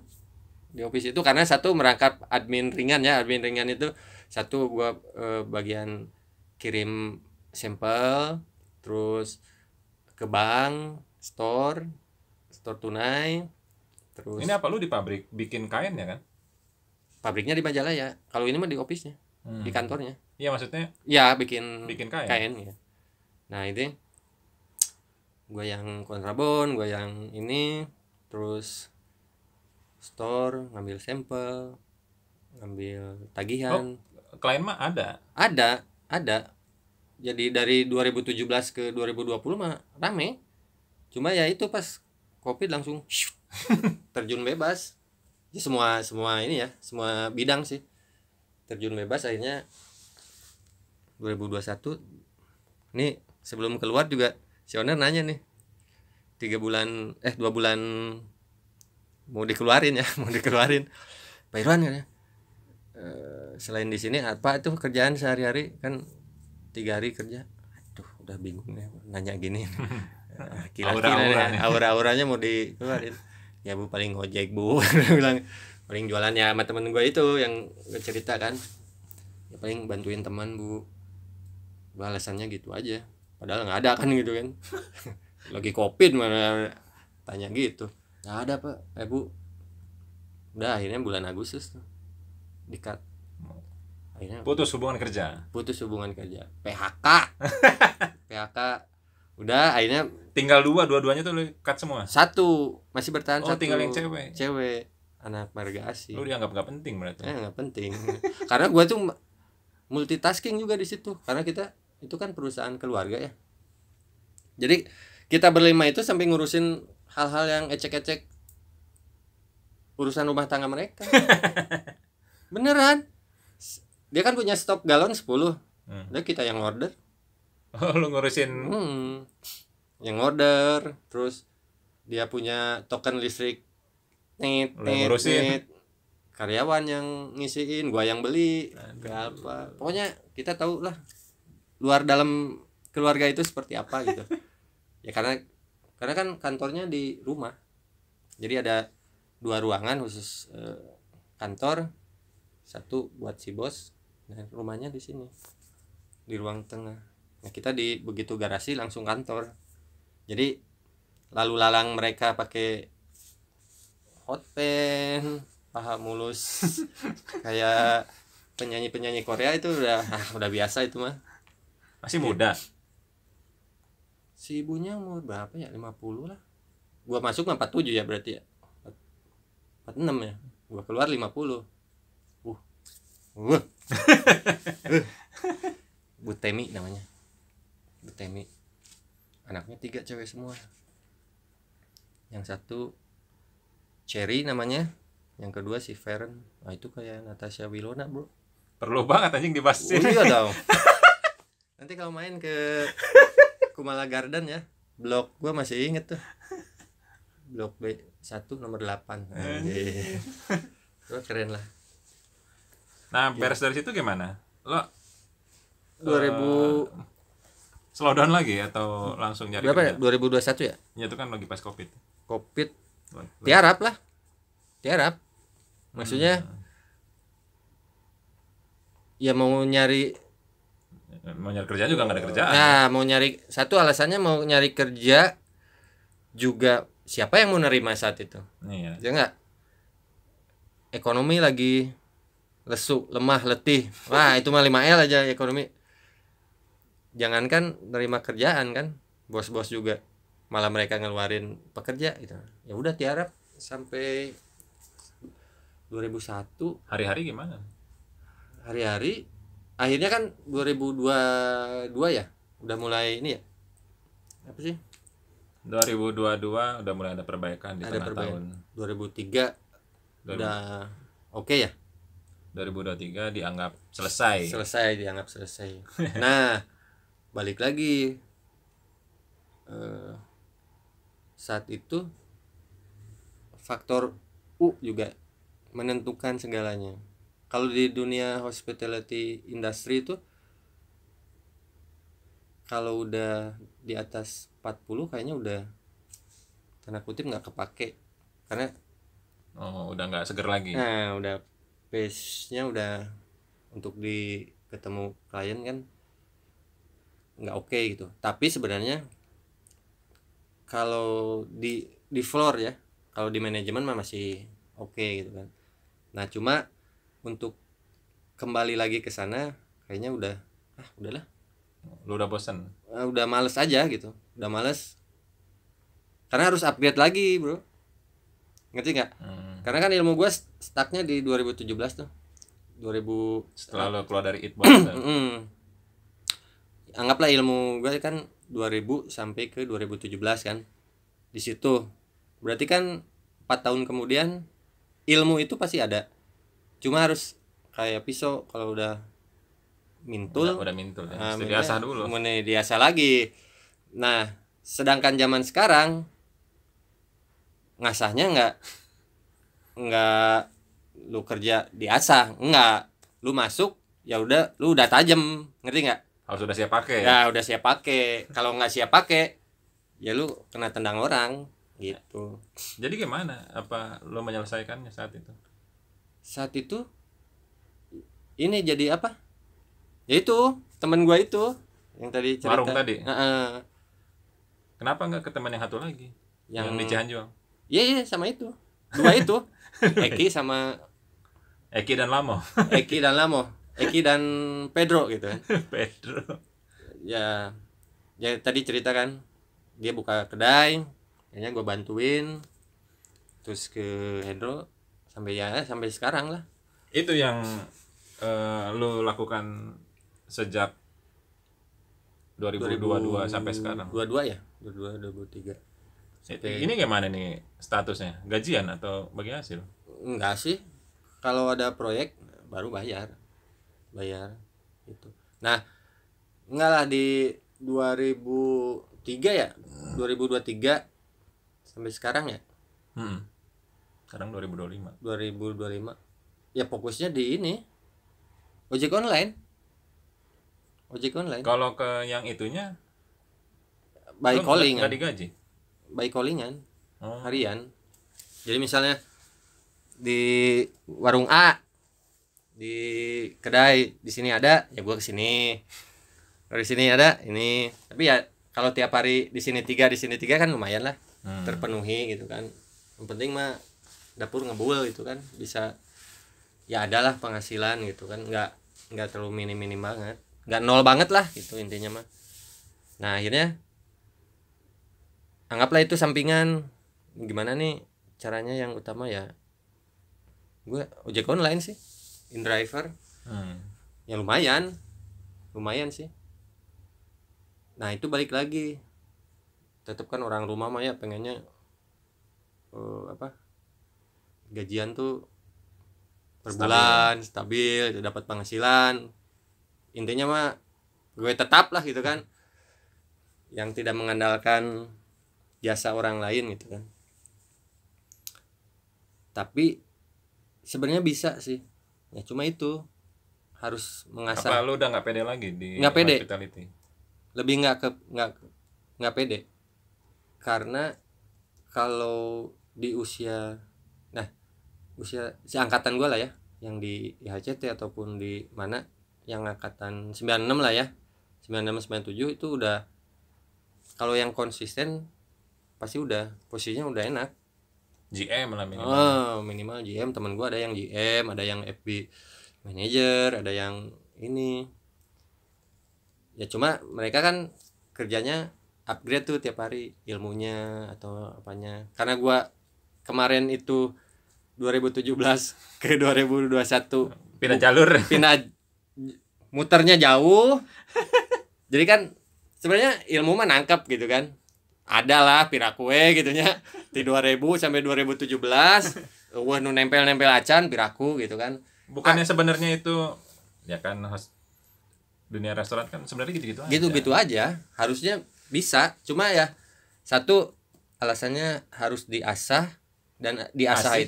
di office itu, karena satu merangkap admin ringan ya. Admin ringan itu satu gua bagian kirim sampel, terus ke bank, store tunai. Terus ini apa, lu di pabrik bikin kain ya kan? Pabriknya di Majalaya. Kalau ini mah di office-nya, di kantornya. Iya maksudnya? Ya bikin kain ya. Nah itu gue yang kontrabon, gue yang ini, terus store, ngambil sampel, ngambil tagihan. Klien mah ada. Jadi dari 2017 ke 2020 mah rame. Cuma ya itu pas Covid langsung terjun bebas. Ya, semua ini ya, semua bidang sih terjun bebas. Akhirnya 2021 nih sebelum keluar juga si owner nanya nih, 2 bulan mau dikeluarin Pak Irwan kan ya, selain di sini apa itu kerjaan sehari-hari kan 3 hari kerja. Aduh udah bingung ya nanya gini. Kira-kira aura-auranya mau dikeluarin. Ya Bu paling ngojek Bu. Bilang paling jualannya sama temen gue itu yang cerita kan, ya paling bantuin teman Bu. Alasannya gitu aja, padahal nggak ada kan gitu kan. Lagi Covid mana tanya gitu. Nggak ada Pak. Bu udah akhirnya bulan Agustus tuh di-cut. Akhirnya putus hubungan kerja. PHK. Udah akhirnya tinggal dua-duanya tuh lu cut semua. Satu masih bertahan. Satu tinggal yang cewek anak marga asih. Lu dianggap nggak penting berarti? Nggak penting. Karena gua tuh multitasking juga di situ, karena kita itu kan perusahaan keluarga ya. Jadi kita berlima itu sampai ngurusin hal-hal yang ecek-ecek urusan rumah tangga mereka. Beneran. dia kan punya stok galon 10. Udah kita yang order. Oh, lu ngurusin yang order, terus dia punya token listrik net karyawan yang ngisiin, gua yang beli. Apa pokoknya kita tahu lah luar dalam keluarga itu seperti apa gitu. Ya karena kan kantornya di rumah, jadi ada 2 ruangan khusus kantor, satu buat si bos, nah rumahnya di sini di ruang tengah. Nah kita di begitu garasi langsung kantor, jadi lalu lalang mereka pakai hot pen, paha mulus kayak penyanyi Korea itu udah biasa itu mah. Masih muda. Si ibunya umur berapa ya, 50 lah. Gua masuk 47 ya berarti ya, 46 ya, gua keluar 50. Bu Temi namanya, Bu Temi, anaknya 3 cewek semua. Yang satu Cherry namanya, yang kedua si Feren. Nah itu kayak Natasha Wilona bro. Perlu banget anjing dibahas sini. Iya dong. Nanti kalau main ke Kumala Garden ya, blok gua masih inget tuh, blok B1 nomor 8. Itu keren lah. Nah beres dari situ gimana? Lo 2000 slow down lagi atau langsung nyari berapa kerja? 2021 ya? Ya itu kan lagi pas Covid. Tiarap lah. Tiarap. Maksudnya ya mau nyari kerjaan juga nggak ada kerjaan. Nah, mau nyari, satu alasannya mau nyari kerja juga siapa yang mau nerima saat itu? Iya. Ya enggak? Ekonomi lagi lesu, lemah, letih. Wah, itu mah 5L aja ekonomi. Jangankan nerima kerjaan kan, bos-bos juga malah mereka ngeluarin pekerja gitu. Ya udah tiarap sampai 2001. Hari-hari gimana? Hari-hari akhirnya kan 2022 ya udah mulai ini ya, apa sih, 2022 udah mulai ada perbaikan di tengah tahun. 2003 udah oke ya. 2023 dianggap selesai. Dianggap selesai. Nah balik lagi, saat itu faktor U juga menentukan segalanya. Kalau di dunia hospitality industry itu kalau udah di atas 40 kayaknya udah tanda kutip nggak kepake, karena udah nggak seger lagi. Nah udah pace-nya udah untuk ketemu klien kan nggak oke gitu. Tapi sebenarnya kalau di floor ya, kalau di manajemen mah masih oke gitu kan. Nah cuma untuk kembali lagi ke sana kayaknya udahlah. Lu udah bosan? Udah males aja gitu, udah males karena harus upgrade lagi bro, ngerti nggak? Karena kan ilmu gue stucknya di 2017 tuh, 2000 setelah lo keluar dari It Box. Anggaplah ilmu gue kan 2000 sampai ke 2017 kan, di situ berarti kan 4 tahun kemudian ilmu itu pasti ada, cuma harus kayak pisau kalau udah mintul ya. Diasah dulu, diasah lagi. Nah sedangkan zaman sekarang ngasahnya nggak lu kerja diasah, enggak, lu masuk ya udah, lu udah tajam, ngerti nggak? Harus udah siap pakai. Ya udah siap pakai. Kalau nggak siap pakai ya lu kena tendang orang gitu. Jadi gimana? Apa lu menyelesaikannya saat itu? Saat itu ini jadi apa? Ya itu temen gua itu yang tadi cerita. Warung tadi. Kenapa nggak ke teman yang satu lagi? Yang di Cianjur. Iya sama itu. 2 itu. Eki sama Eki dan Lamo. Eki dan Pedro gitu kan. Pedro. Ya tadi cerita kan, dia buka kedai, kayaknya gue bantuin, terus ke Hendro sampai sekarang lah. Itu yang lu lakukan sejak 2022 sampai sekarang. 22 ya, 23. Ini gimana nih statusnya? Gajian atau bagi hasil? Enggak sih. Kalau ada proyek baru bayar. bayar gitu. Nah enggak lah, di 2003 ya, 2023 sampai sekarang ya. Sekarang 2025 ya fokusnya di ini ojek online. Kalau ke yang itunya by calling, nggak digaji, by callingan harian. Jadi misalnya di warung A, di kedai di sini ada, ya gua kesini. Kalau di sini ada ini, tapi ya kalau tiap hari di sini 3 di sini 3 kan lumayan lah, terpenuhi gitu kan. Yang penting mah dapur ngebul gitu kan, bisa ya adalah penghasilan gitu kan, nggak terlalu minim banget, nggak nol banget lah gitu intinya mah. Nah akhirnya anggaplah itu sampingan. Gimana nih caranya, yang utama ya gue ojek online sih, InDriver. Ya lumayan sih. Nah itu balik lagi, tetap kan orang rumah mah ya pengennya gajian tuh per bulan stabil, dapat penghasilan. Intinya mah gue tetap lah gitu kan, yang tidak mengandalkan jasa orang lain gitu kan. Tapi sebenarnya bisa sih ya, cuma itu harus mengasah. Apa lu udah nggak pede lagi di hospitality? Lebih nggak pede, karena kalau di usia seangkatan gue lah ya, yang di IHCT ataupun di mana, yang angkatan 96 lah ya, 96 97 itu udah, kalau yang konsisten pasti udah posisinya udah enak. GM lah minimal. Minimal GM. Temen gue ada yang GM, ada yang FB manager, ada yang ini. Ya cuma mereka kan kerjanya upgrade tuh tiap hari ilmunya atau apanya. Karena gue kemarin itu 2017 ke 2021 pindah jalur, muternya jauh. Jadi kan sebenarnya ilmu mah nangkep gitu kan, ada lah pirakue gitunya di 2000 sampai 2017. Wah nu nempel acan piraku gitu kan. Bukannya sebenarnya itu ya kan, dunia restoran kan sebenarnya gitu-gitu aja. Harusnya bisa, cuma ya satu alasannya harus diasah, dan diasah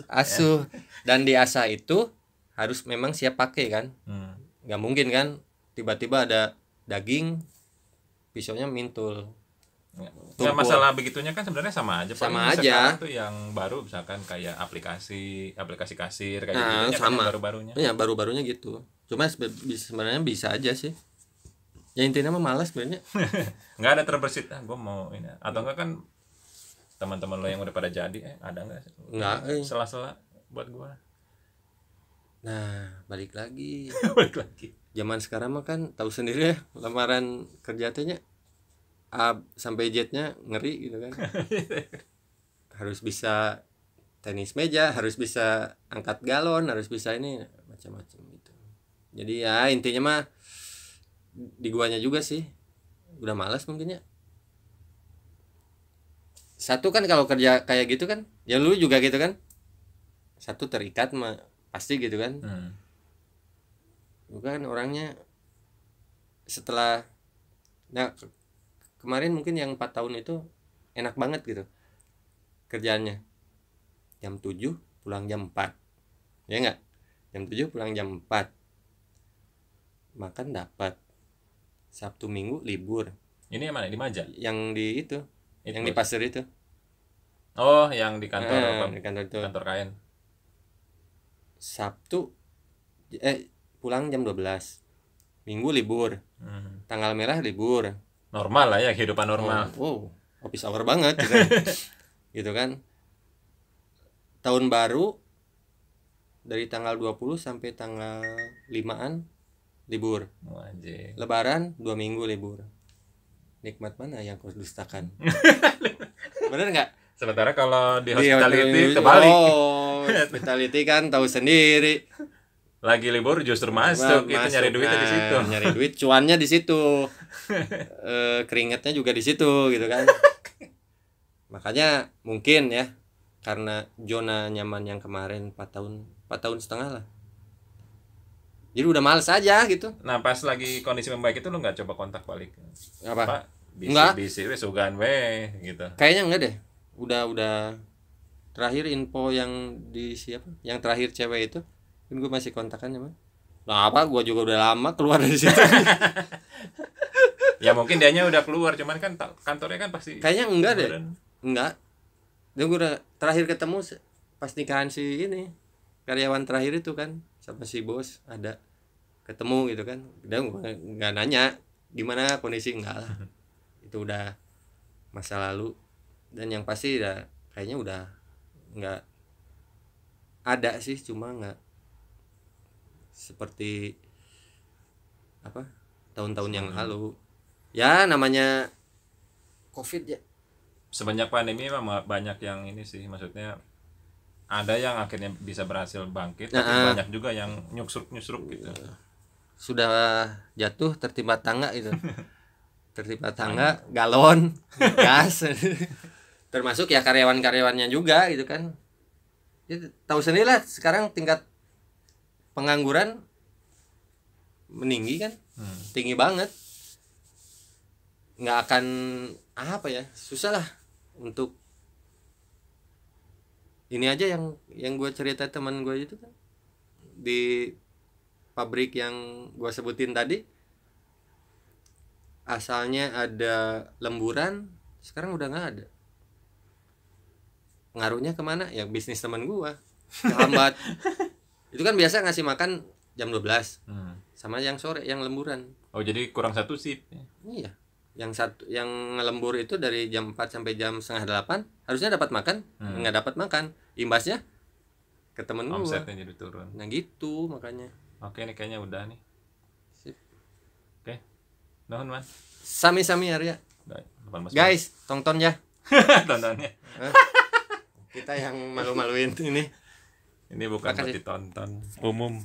asuh dan diasah itu harus memang siap pakai kan. Nggak mungkin kan tiba-tiba ada daging pisaunya mintul. Ya masalah begitunya kan sebenarnya sama aja. Sekarang tuh yang baru misalkan kayak aplikasi kasir kayak gitu sama. Kan baru-barunya. Ya baru-barunya gitu. Cuma sebenarnya bisa aja sih. Ya intinya mah malas sebenarnya. Nggak ada terbersit, gue mau ini. Atau enggak kan teman-teman lo yang udah pada jadi ada nggak sela-sela buat gue. Nah balik lagi zaman sekarang mah kan tahu sendiri ya, lamaran kerja tehnya A sampai Z-nya ngeri gitu kan. Harus bisa tenis meja, harus bisa angkat galon, harus bisa ini macam-macam gitu. Jadi ya intinya mah di guanya juga sih udah malas mungkin ya. Satu kan kalau kerja kayak gitu kan, ya lu juga gitu kan, satu terikat mah pasti gitu kan. Bukan orangnya setelah kemarin mungkin yang 4 tahun itu enak banget gitu kerjaannya, jam 7 pulang jam 4 ya enggak, jam 7 pulang jam 4, makan dapat, Sabtu Minggu libur. Ini yang mana, di Maja? Yang di itu yang di pasar itu. Oh yang di kantor di kantor itu, kantor kain. Sabtu pulang jam 12, Minggu libur, tanggal merah libur. Normal lah ya, kehidupan normal. Office hour banget gitu. Gitu kan. Tahun baru dari tanggal 20 sampai tanggal 5-an libur. Lebaran 2 minggu libur. Nikmat mana yang kau dustakan? Bener nggak? Sementara kalau di hospitality kebalik. Hospitality kan tahu sendiri. Lagi libur justru masuk gitu, nyari duitnya di situ. Nyari duit, cuannya di situ. Keringetnya juga di situ gitu kan. Makanya mungkin ya, karena zona nyaman yang kemarin 4 tahun setengah lah. Jadi udah males aja gitu. Nah pas lagi kondisi membaik itu lu nggak coba kontak balik? Apa? Pak, enggak. Bisi sugan we gitu. Kayaknya enggak deh. Udah terakhir info yang di siapa? Yang terakhir cewek itu kan gue masih kontakan emang. Nah apa? Gue juga udah lama keluar dari situ. Ya mungkin dianya udah keluar, cuman kan kantornya kan pasti. Kayaknya enggak deh. Enggak. Dan gue udah terakhir ketemu pas nikahan si ini karyawan terakhir itu kan sama si bos ada ketemu gitu kan. Udah nggak nanya gimana kondisi, enggak lah. Itu udah masa lalu. Dan yang pasti udah kayaknya udah nggak ada sih, cuma nggak seperti apa tahun-tahun yang lalu. Ya namanya COVID ya. Sebanyak pandemi memang banyak yang ini sih, maksudnya ada yang akhirnya bisa berhasil bangkit, tapi banyak juga yang nyusruk gitu. Sudah jatuh tertimpa tangga itu. Tertimpa tangga, galon, gas. Termasuk ya karyawan-karyawannya juga gitu kan. Ya, tahu sendiri lah sekarang tingkat pengangguran meninggi kan. Tinggi banget. Nggak akan apa ya, susah lah untuk ini aja yang gue cerita teman gue itu kan di pabrik yang gue sebutin tadi, asalnya ada lemburan sekarang udah nggak ada. Ngaruhnya kemana? Ya bisnis teman gue terhambat. Itu kan biasa ngasih makan jam 12 sama yang sore yang lemburan. Oh jadi kurang satu shift. Iya. Yang ngelembur itu dari jam 4 sampai jam setengah 8 harusnya dapat makan, nggak dapat makan. Imbasnya ke temen gua. Omsetnya jadi turun. Nah gitu makanya. Oke ini kayaknya udah nih. Sip. Oke. Nuhun man. Sami-sami Arya. Guys, tonton ya. Tontonnya. Kita yang malu-maluin ini. Ini bukan buat ditonton umum.